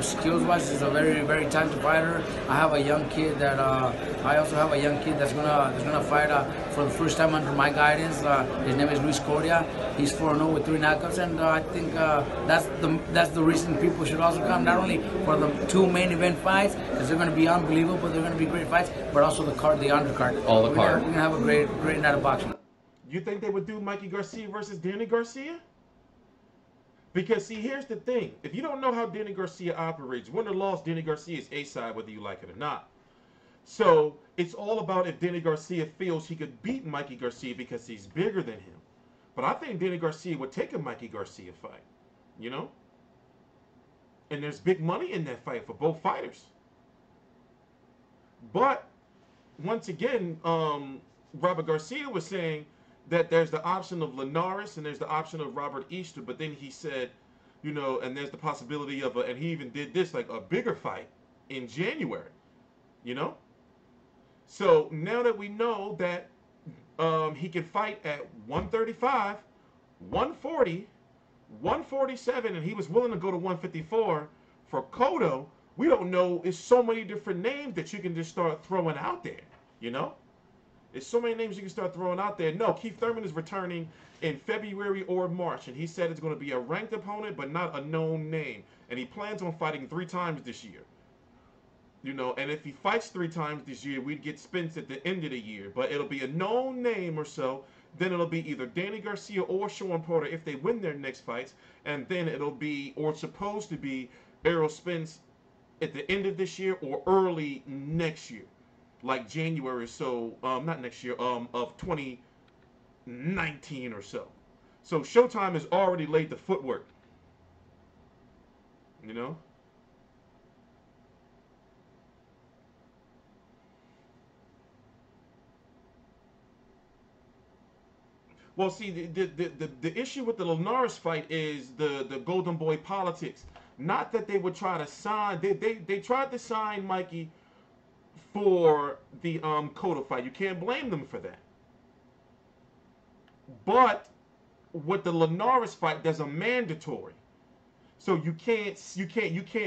skills-wise is a very, very talented fighter. I have a young kid that I also have a young kid that's gonna fight for the first time under my guidance. His name is Luis Cordia. He's 4-0 with 3 knockouts, and I think that's the reason people should also come, not only for the 2 main event fights, because they're gonna be unbelievable, they're gonna be great fights, but also the undercard. All the card. We're gonna have a great night of boxing. You think they would do Mikey Garcia versus Danny Garcia? Because, see, here's the thing. If you don't know how Danny Garcia operates, win or loss, Danny Garcia is A-side whether you like it or not. So, it's all about if Danny Garcia feels he could beat Mikey Garcia because he's bigger than him. But I think Danny Garcia would take a Mikey Garcia fight, you know? And there's big money in that fight for both fighters. But, once again, Robert Garcia was saying that there's the option of Linares and there's the option of Robert Easter, but then he said, you know, and there's the possibility of and he even did this, like a bigger fight in January, you know? So now that we know that he can fight at 135, 140, 147, and he was willing to go to 154 for Cotto, we don't know. It's so many different names that you can just start throwing out there, you know? There's so many names you can start throwing out there. No, Keith Thurman is returning in February or March, and he said it's going to be a ranked opponent, but not a known name. And he plans on fighting 3 times this year. You know, and if he fights 3 times this year, we'd get Spence at the end of the year. But it'll be a known name or so. Then it'll be either Danny Garcia or Sean Porter if they win their next fights. And then it'll be, or it's supposed to be, Errol Spence at the end of this year or early next year. Like January or so, not next year, of 2019 or so. So Showtime has already laid the footwork. You know? Well, see, the issue with the Linares fight is the Golden Boy politics. Not that they would try to sign, they tried to sign Mikey for the Cotto fight. You can't blame them for that. But with the Linares fight, there's a mandatory. So you can't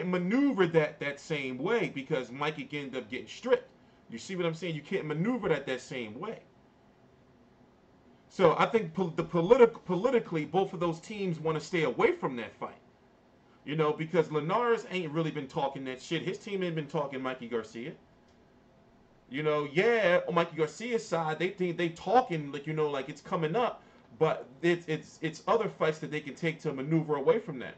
maneuver that same way because Mikey can end up getting stripped. You see what I'm saying? You can't maneuver that same way. So I think politically, both of those teams want to stay away from that fight. You know, because Linares ain't really been talking that shit. His team ain't been talking Mikey Garcia. You know, yeah, on Mikey Garcia's side, they think they talking like, you know, like it's coming up, but it's other fights that they can take to maneuver away from that.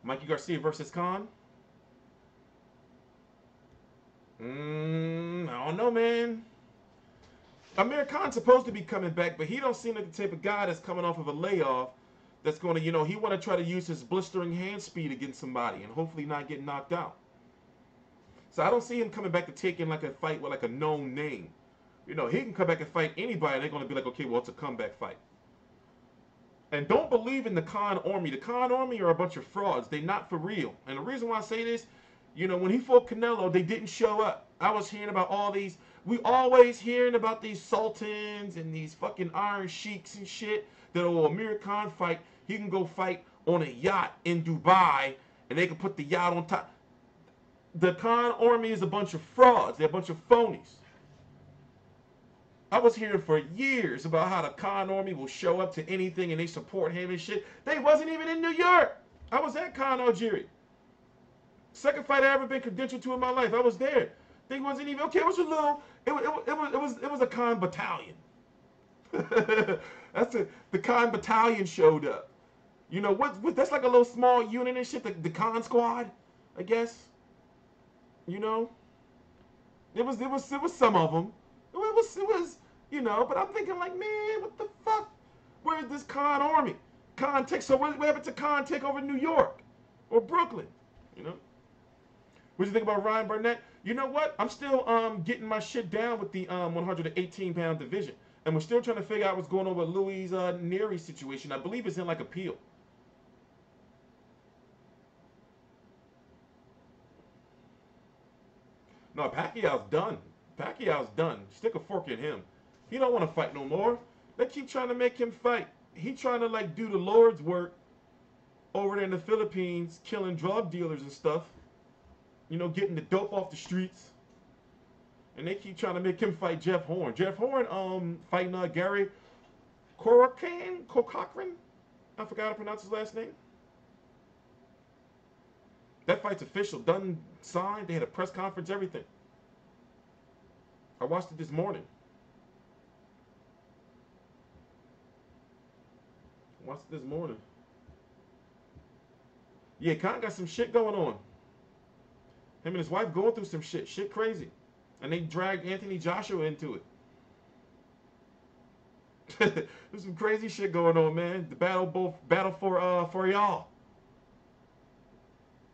Mikey Garcia versus Khan. I don't know, man. Amir Khan's supposed to be coming back, but he don't seem like the type of guy that's coming off of a layoff that's going to, you know, he want to try to use his blistering hand speed against somebody and hopefully not get knocked out. So I don't see him coming back to take in like a fight with like a known name. You know, he can come back and fight anybody and they're going to be like, okay, well, it's a comeback fight. And don't believe in the Khan Army. The Khan Army are a bunch of frauds. They're not for real. And the reason why I say this, you know, when he fought Canelo, they didn't show up. I was hearing about all these, we always hearing about these sultans and these fucking iron sheiks and shit that, oh, Amir Khan fight, he can go fight on a yacht in Dubai and they can put the yacht on top. The Khan Army is a bunch of frauds. They're a bunch of phonies. I was hearing for years about how the Khan Army will show up to anything and they support him and shit. They wasn't even in New York. I was at Khan Algeria. Second fight I ever been credentialed to in my life. I was there. They wasn't even, okay, it was a little, it was a Khan battalion. The Khan battalion showed up. You know, what that's like a little small unit and shit, the Khan squad, I guess. You know? It was some of them. It was, you know, but I'm thinking like, man, what the fuck? Where's this Khan Army? Khan take, so what happened to Khan take over New York or Brooklyn? You know? What do you think about Ryan Burnett? You know what? I'm still getting my shit down with the 118-pound division. And we're still trying to figure out what's going on with Louis Nery's situation. I believe it's in like appeal. No, Pacquiao's done. Pacquiao's done. Stick a fork in him. He don't want to fight no more. They keep trying to make him fight. He trying to like do the Lord's work over there in the Philippines, killing drug dealers and stuff. You know, getting the dope off the streets. And they keep trying to make him fight Jeff Horn. Jeff Horn fighting Gary Cochran? I forgot how to pronounce his last name. That fight's official. Done, signed. They had a press conference, everything. I watched it this morning. Yeah, Khan got some shit going on. Him and his wife going through some shit. Shit crazy. And they dragged Anthony Joshua into it. There's some crazy shit going on, man. The battle for y'all.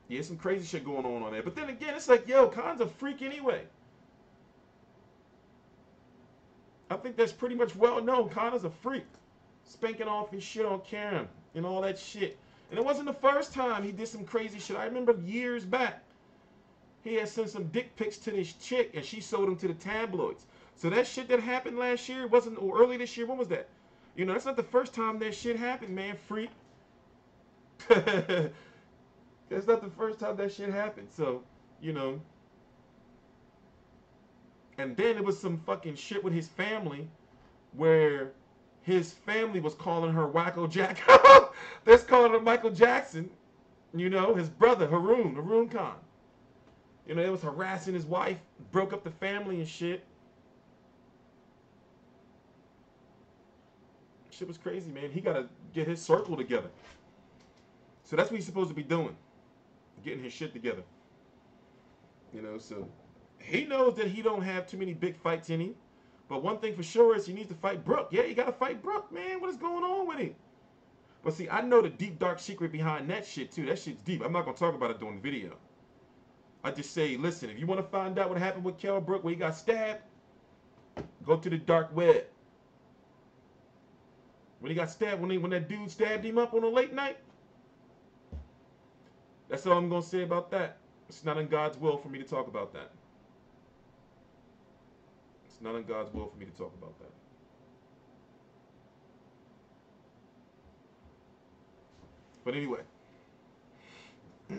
Yeah, some crazy shit going on there. But then again, it's like, yo, Khan's a freak anyway. I think that's pretty much well known. Khan is a freak. Spanking off his shit on camera and all that shit. And it wasn't the first time he did some crazy shit. I remember years back, he had sent some dick pics to this chick and she sold them to the tabloids. So that shit that happened last year, or early this year, when was that? You know, that's not the first time that shit happened, man, freak. That's not the first time that shit happened. So, you know. And then it was some fucking shit with his family where his family was calling her Wacko Jack. They're calling her Michael Jackson. You know, his brother, Haroon Khan. You know, it was harassing his wife, broke up the family and shit. Shit was crazy, man. He got to get his circle together. So that's what he's supposed to be doing. Getting his shit together. You know, so he knows that he don't have too many big fights in him. But one thing for sure is he needs to fight Brook. Yeah, you got to fight Brook, man. What is going on with him? But see, I know the deep, dark secret behind that shit, too. That shit's deep. I'm not going to talk about it during the video. I just say, listen, if you want to find out what happened with Kell Brook when he got stabbed, go to the dark web. When he got stabbed, when that dude stabbed him up on a late night, that's all I'm going to say about that. It's not in God's will for me to talk about that. It's not in God's will for me to talk about that. But anyway. Yeah,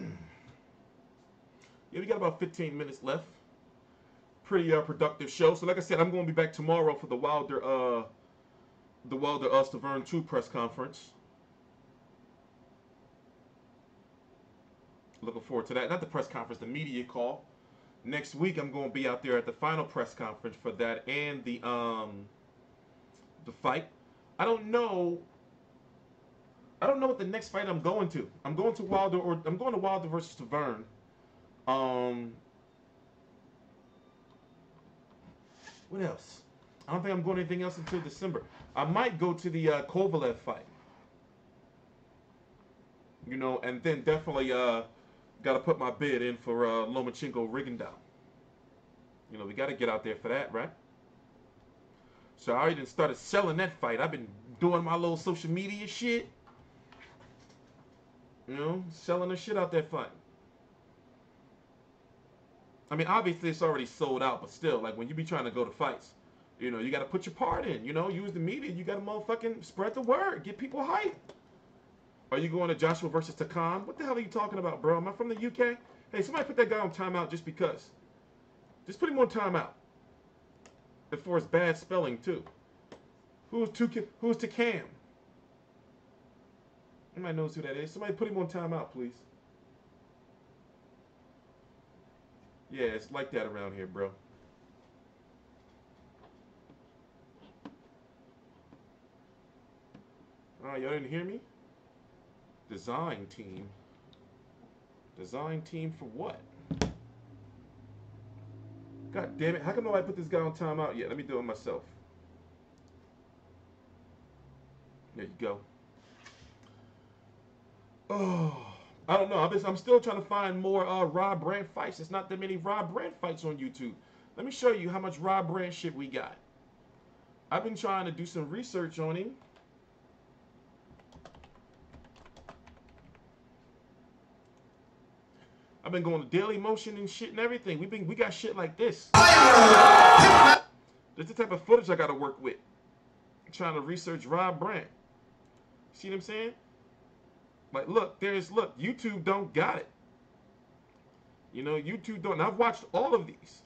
we got about 15 minutes left. Pretty productive show. So like I said, I'm going to be back tomorrow for the Wilder Stavern 2 press conference. Looking forward to that. Not the press conference, the media call. Next week, I'm going to be out there at the final press conference for that and the fight. I don't know what the next fight I'm going to. I'm going to Wilder versus Stavern. What else? I don't think I'm going to anything else until December. I might go to the Kovalev fight. You know, and then definitely got to put my bid in for Lomachenko Rigondeaux. You know, we got to get out there for that, right? So I already started selling that fight. I've been doing my little social media shit. You know, selling the shit out that fight. I mean, obviously it's already sold out, but still, like when you be trying to go to fights, you know, you got to put your part in, you know, use the media. You got to motherfucking spread the word, get people hyped. Are you going to Joshua versus Takam? What the hell are you talking about, bro? Am I from the UK? Hey, somebody put that guy on timeout just because. Just put him on timeout. And for his bad spelling, too. Who's Takam? Anybody knows who that is? Somebody put him on timeout, please. Yeah, it's like that around here, bro. Oh, y'all didn't hear me? Design team. Design team for what? God damn it. How come nobody put this guy on timeout yet? Let me do it myself. There you go. Oh, I don't know. I'm still trying to find more Rob Brand fights. There's not that many Rob Brand fights on YouTube. Let me show you how much Rob Brand shit we got. I've been trying to do some research on him. I've been going to Daily Motion and shit and everything. We got shit like this. This is the type of footage I got to work with. I'm trying to research Rob Brand. See what I'm saying? Like, look, YouTube don't got it. You know, YouTube don't. And I've watched all of these.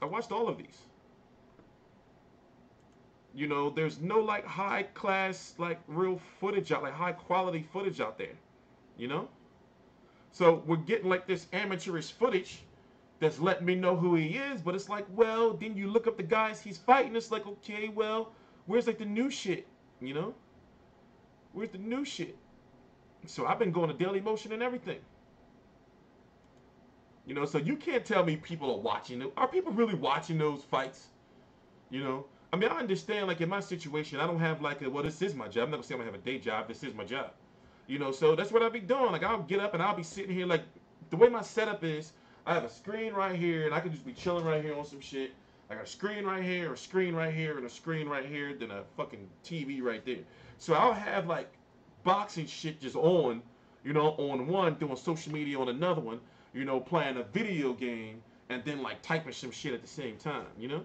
You know, there's no, like, high-class, like, real footage out, like, high-quality footage out there. You know? So we're getting, like, this amateurish footage that's letting me know who he is, but it's like, well, then you look up the guys he's fighting, it's like, okay, well, where's, like, the new shit, you know? Where's the new shit? So I've been going to Daily Motion and everything. You know, so you can't tell me people are watching it. Are people really watching those fights? You know? I mean, I understand, like, in my situation, I don't have, like, well, this is my job. I'm not going to say I'm going to have a day job. This is my job. You know, so that's what I'll be doing. Like, I'll get up and I'll be sitting here, like, the way my setup is, I have a screen right here, and I can just be chilling right here on some shit. I got a screen right here, a screen right here, and a screen right here, then a fucking TV right there. So I'll have, like, boxing shit just on, you know, on one, doing social media on another one, you know, playing a video game, and then, like, typing some shit at the same time, you know?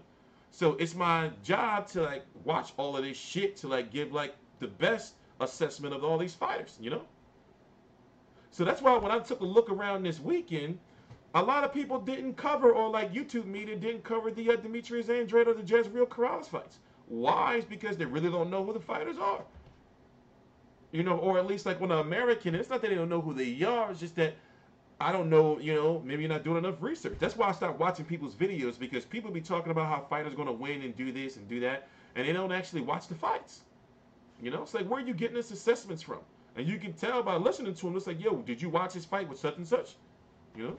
So it's my job to, like, watch all of this shit to, like, give, like, the best assessment of all these fighters, you know? So that's why when I took a look around this weekend, a lot of people didn't cover, or like YouTube media didn't cover the Demetrius Andrade or the Jezreel Corrales fights. Why? It's because they really don't know who the fighters are. You know, or at least like when an American, it's not that they don't know who they are, it's just that I don't know, you know, maybe you're not doing enough research. That's why I stopped watching people's videos, because people be talking about how fighters are going to win and do this and do that, and they don't actually watch the fights. You know, it's like, where are you getting this assessments from? And you can tell by listening to him, it's like, yo, did you watch his fight with such and such? You know?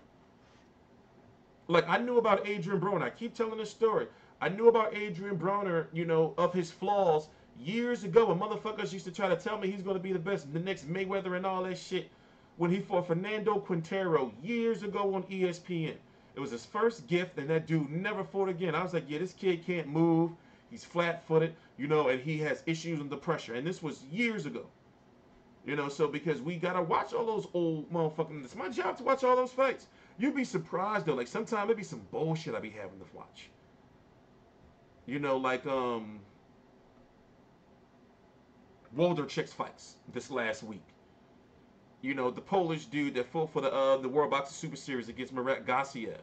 Like, I knew about Adrian Broner. I keep telling this story. I knew about Adrian Broner, you know, of his flaws years ago when motherfuckers used to try to tell me he's going to be the best, the next Mayweather and all that shit. When he fought Fernando Quintero years ago on ESPN. It was his first gift, and that dude never fought again. I was like, yeah, this kid can't move. He's flat-footed, you know, and he has issues under pressure. And this was years ago. You know, so because we got to watch all those old motherfucking... It's my job to watch all those fights. You'd be surprised, though. Like, sometimes there'd be some bullshit I be having to watch. You know, like, Włodarczyk's fights this last week. You know, the Polish dude that fought for the World Boxing Super Series against Marat Gassiev.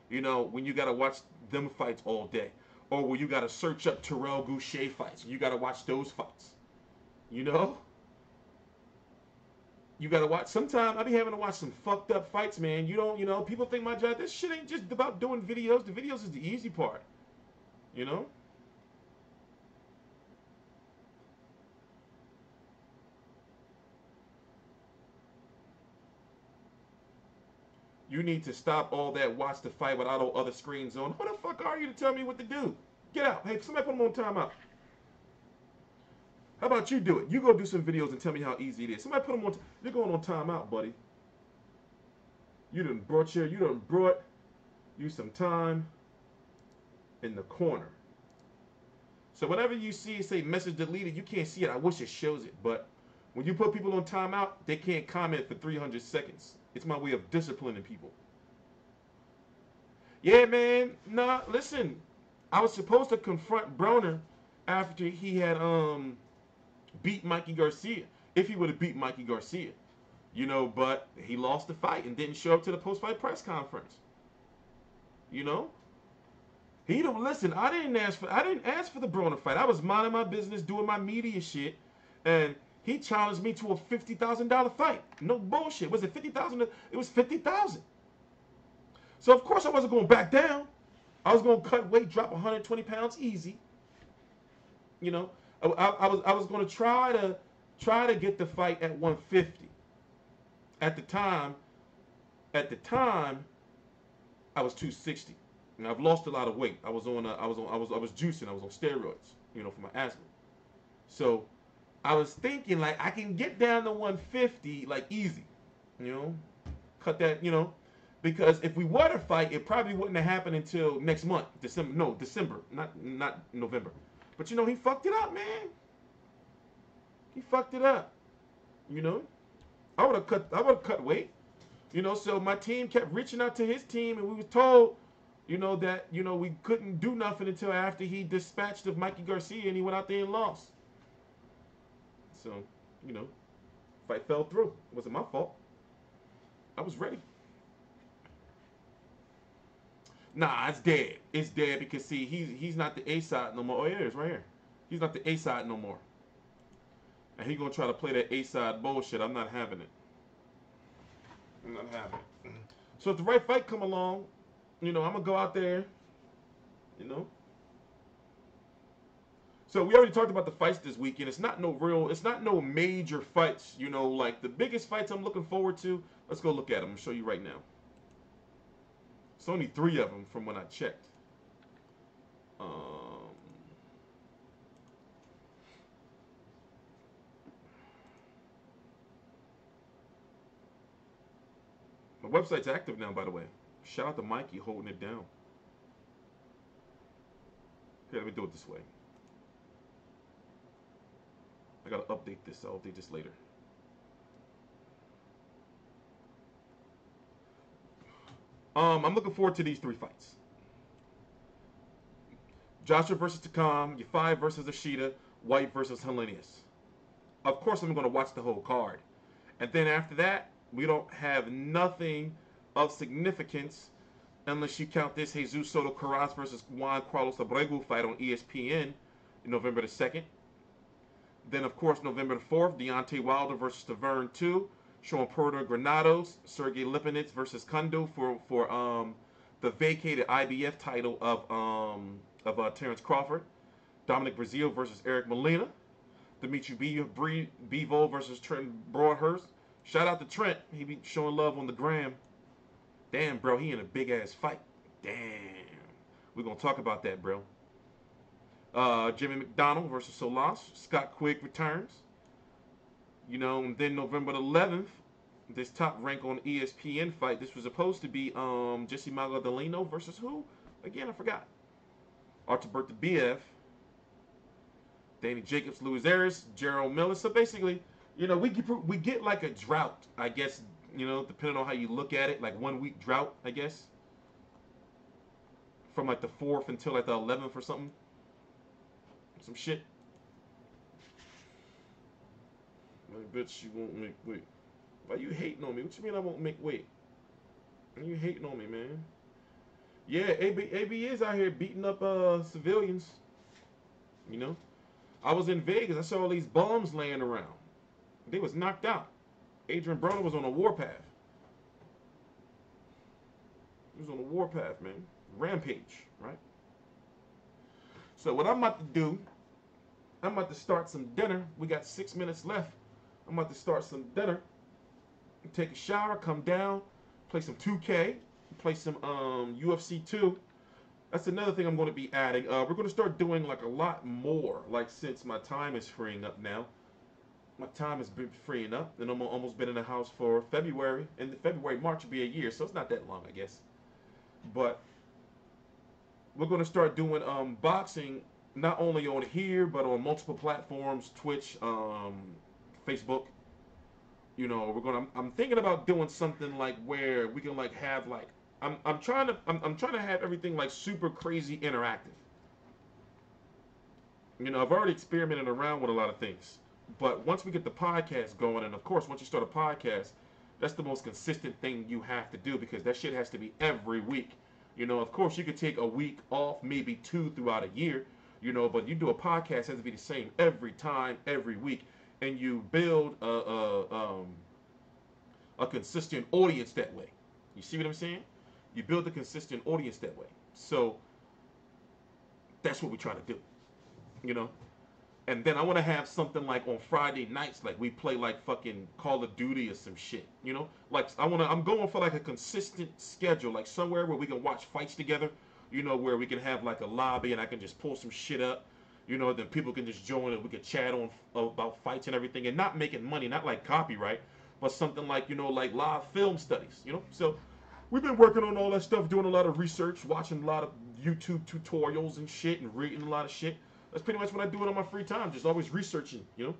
You know, when you got to watch them fights all day. Or when you got to search up Terrell Goucher fights. You got to watch those fights. You know? You got to watch. Sometimes I be having to watch some fucked up fights, man. You don't, you know, people think my job, this shit ain't just about doing videos. The videos is the easy part. You know? You need to stop all that watch the fight without all other screens on. Who the fuck are you to tell me what to do? Get out. Hey, somebody put them on timeout. How about you do it? You go do some videos and tell me how easy it is. Somebody put them on. You're going on timeout, buddy. You done brought you some time in the corner. So whenever you see it say message deleted, you can't see it. I wish it shows it, but when you put people on timeout, they can't comment for 300 seconds. It's my way of disciplining people. Yeah, man. Nah, listen. I was supposed to confront Broner after he had beat Mikey Garcia. If he would have beat Mikey Garcia. You know, but he lost the fight and didn't show up to the post-fight press conference. You know? He don't listen. I didn't ask for the Broner fight. I was minding my business, doing my media shit, and he challenged me to a $50,000 fight. No bullshit. Was it $50,000? It was $50,000. So of course I wasn't going to back down. I was going to cut weight, drop 120 pounds easy. You know, I was going to try to get the fight at 150. At the time, I was 260. And I've lost a lot of weight. I was juicing. I was on steroids, you know, for my asthma. So I was thinking, like, I can get down to 150, like, easy, you know. cut that, you know, because if we were to fight, it probably wouldn't have happened until next month, December. No, December, not November. But you know, he fucked it up, man. He fucked it up. You know, I would have cut weight. You know, so my team kept reaching out to his team, and we were told, you know, that, you know, we couldn't do nothing until after he dispatched of Mikey Garcia, and he went out there and lost. So, you know, fight fell through. It wasn't my fault. I was ready. Nah, it's dead. It's dead because, see, he's not the A-side no more. Oh, yeah, it's right here. He's not the A-side no more. And he gonna try to play that A-side bullshit. I'm not having it. I'm not having it. So if the right fight come along, you know, I'm gonna go out there, you know. So we already talked about the fights this weekend. It's not no major fights, you know, like the biggest fights I'm looking forward to. Let's go look at them. I'm gonna show you right now. It's only 3 of them from when I checked. My website's active now, by the way. Shout out to Mikey holding it down. Okay, let me do it this way. I gotta update this. I'll update this later. I'm looking forward to these 3 fights. Joshua versus Takam, Yafai versus Ashita, White versus Hellenius. Of course, I'm going to watch the whole card. And then after that, we don't have nothing of significance unless you count this Jesus Soto Carras versus Juan Carlos Abregu fight on ESPN in November the 2nd. Then, of course, November the 4th, Deontay Wilder versus Taverne 2, showing Puerto Granados, Sergey Lipinets versus Kundo for the vacated IBF title of Terrence Crawford. Dominic Brazil versus Eric Molina. Dimitri Bivol versus Trent Broadhurst. Shout out to Trent. He be showing love on the gram. Damn, bro, he in a big-ass fight. Damn. We're going to talk about that, bro. Jimmy McDonald versus Solas. Scott Quigg returns. You know, and then November the 11th, this top rank on ESPN fight. This was supposed to be Jesse Magdaleno versus who? Again, I forgot. Artubert the BF. Danny Jacobs, Luis Arias, Gerald Miller. So basically, you know, we get like a drought, I guess, you know, depending on how you look at it, like 1 week drought, I guess. From like the 4th until like the 11th or something. Some shit. I bet you won't make weight. Why you hating on me? What you mean I won't make weight? Why you hating on me, man? Yeah, AB is out here beating up civilians. You know? I was in Vegas. I saw all these bombs laying around. They was knocked out. Adrian Broner was on a warpath. He was on a warpath, man. Rampage, right? So what I'm about to do, I'm about to start some dinner. We got 6 minutes left. I'm about to start some dinner. Take a shower, come down, play some 2K, play some UFC 2. That's another thing I'm going to be adding. We're going to start doing like a lot more, like since my time is freeing up now. My time has been freeing up, and I'm almost been in the house for February, and March will be a year, so it's not that long, I guess. But we're going to start doing boxing not only on here, but on multiple platforms, Twitch, Facebook. You know, I'm thinking about doing something like where we can like have like I'm trying to have everything like super crazy interactive. You know, I've already experimented around with a lot of things. But once we get the podcast going, and of course, once you start a podcast, that's the most consistent thing you have to do because that shit has to be every week. You know, of course, you could take a week off, maybe 2 throughout a year, you know, but you do a podcast, it has to be the same every time, every week. And you build a consistent audience that way. You see what I'm saying? You build a consistent audience that way. So that's what we try to do, you know? And then I want to have something like on Friday nights, like we play like fucking Call of Duty or some shit, you know? Like I'm going for like a consistent schedule, like somewhere where we can watch fights together, you know, where we can have like a lobby and I can just pull some shit up, you know, then people can just join and we can chat on about fights and everything and not making money, not like copyright, but something like, you know, like live film studies, you know. So we've been working on all that stuff, doing a lot of research, watching a lot of YouTube tutorials and shit, and reading a lot of shit. That's pretty much what I do on my free time, just always researching, you know,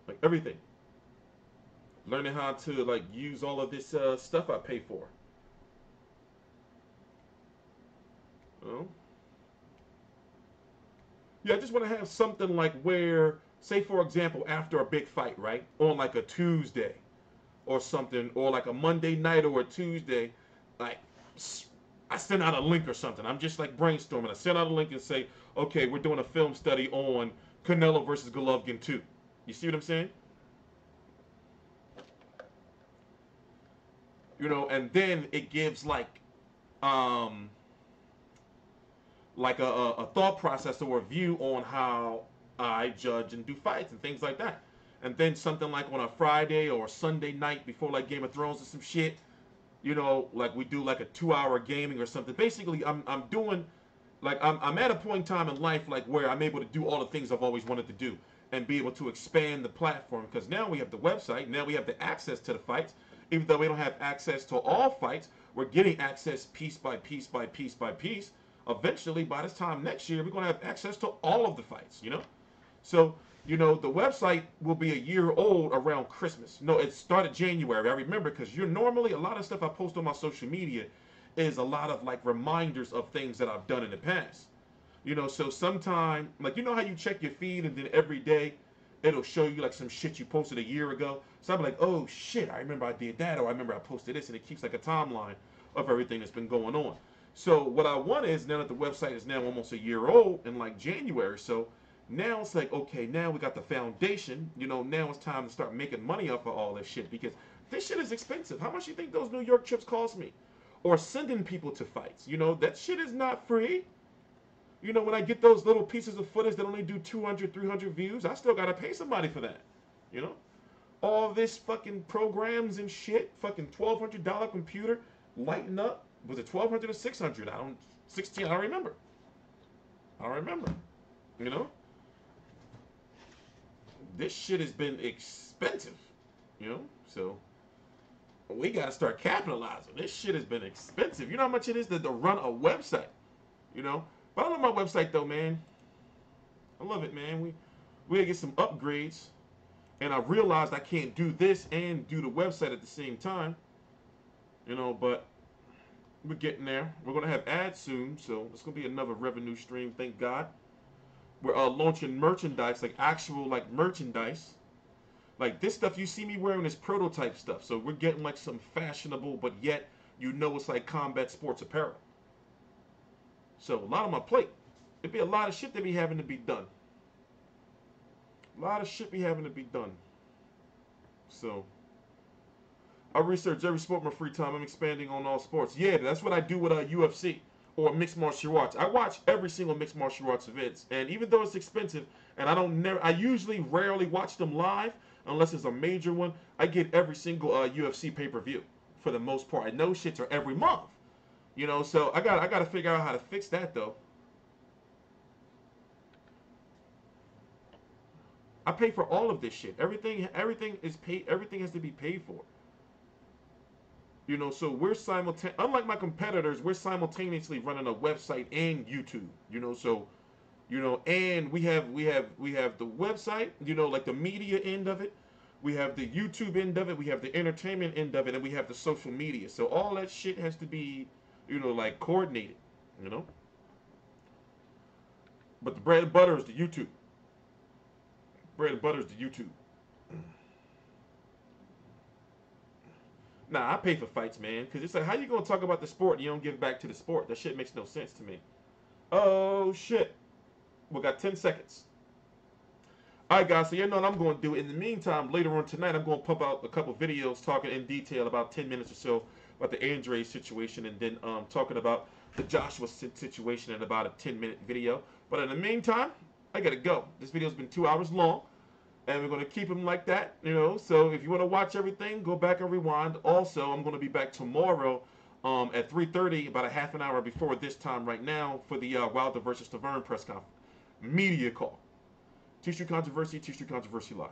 like everything. Learning how to like use all of this stuff I pay for. You know? Yeah, I just want to have something like where, say for example, after a big fight, right, on like a Tuesday or something, or like a Monday night or a Tuesday, like I send out a link or something. I'm just like brainstorming. I send out a link and say, okay, we're doing a film study on Canelo versus Golovkin 2. You see what I'm saying? You know, and then it gives like a thought process or a view on how I judge and do fights and things like that. And then something like on a Friday or Sunday night before like Game of Thrones or some shit, you know, like we do like a 2-hour gaming or something. Basically, I'm doing, like, I'm at a point in time in life like where I'm able to do all the things I've always wanted to do and be able to expand the platform, because now we have the website, now we have the access to the fights. Even though we don't have access to all fights, we're getting access piece by piece by piece by piece. Eventually, by this time next year, we're going to have access to all of the fights, you know? So, you know, the website will be a year old around Christmas. No, it started January. I remember, because you're normally, a lot of stuff I post on my social media is a lot of, like, reminders of things that I've done in the past. You know, so sometime, like, you know how you check your feed and then every day it'll show you, like, some shit you posted a year ago? So I'm like, oh, shit, I remember I did that, or I remember I posted this, and it keeps, like, a timeline of everything that's been going on. So what I want is, now that the website is now almost a year old in, like, January, so now it's like, okay, now we got the foundation, you know, now it's time to start making money off of all this shit, because this shit is expensive. How much do you think those New York trips cost me? Or sending people to fights, you know, that shit is not free. You know, when I get those little pieces of footage that only do 200, 300 views, I still got to pay somebody for that, you know? All this fucking programs and shit, fucking $1,200 computer, lighting up. Was it 1,200 or 600? I don't remember. I don't remember, you know? This shit has been expensive, you know? So we got to start capitalizing. This shit has been expensive. You know how much it is to run a website, you know? But I love my website though, man. I love it, man. We gotta get some upgrades. And I realized I can't do this and do the website at the same time. You know, but we're getting there. We're gonna have ads soon, so it's gonna be another revenue stream, thank God. We're launching merchandise, like actual like merchandise. Like this stuff you see me wearing is prototype stuff. So we're getting like some fashionable, but yet you know it's like combat sports apparel. So a lot on my plate. It'd be a lot of shit that be having to be done. A lot of shit be having to be done. So I research every sport in my free time. I'm expanding on all sports. Yeah, that's what I do with UFC or mixed martial arts. I watch every single mixed martial arts events, and even though it's expensive, and I usually rarely watch them live unless it's a major one. I get every single UFC pay-per-view for the most part. And those shits are every month. You know, so I got to figure out how to fix that though. I pay for all of this shit. Everything is paid. Everything has to be paid for. You know, so we're unlike my competitors, we're simultaneously running a website and YouTube. You know, so, you know, and we have the website, you know, like the media end of it. We have the YouTube end of it. We have the entertainment end of it, and we have the social media. So all that shit has to be, you know, like coordinated, you know. But the bread and butter is the YouTube. Bread and butter is the YouTube. Nah, I pay for fights, man. Because it's like, how you going to talk about the sport and you don't give back to the sport? That shit makes no sense to me. Oh, shit. We got 10 seconds. All right, guys. So you know what I'm going to do. In the meantime, later on tonight, I'm going to pump out a couple videos talking in detail about 10 minutes or so about the Andrade situation, and then talking about the Joshua situation in about a 10-minute video. But in the meantime, I got to go. This video's been 2 hours long. And we're going to keep them like that, you know. So if you want to watch everything, go back and rewind. Also, I'm going to be back tomorrow at 3:30, about a half an hour before this time right now, for the Wilder versus Taverne press conference. Media call. T-Street Controversy, T-Street Controversy Live.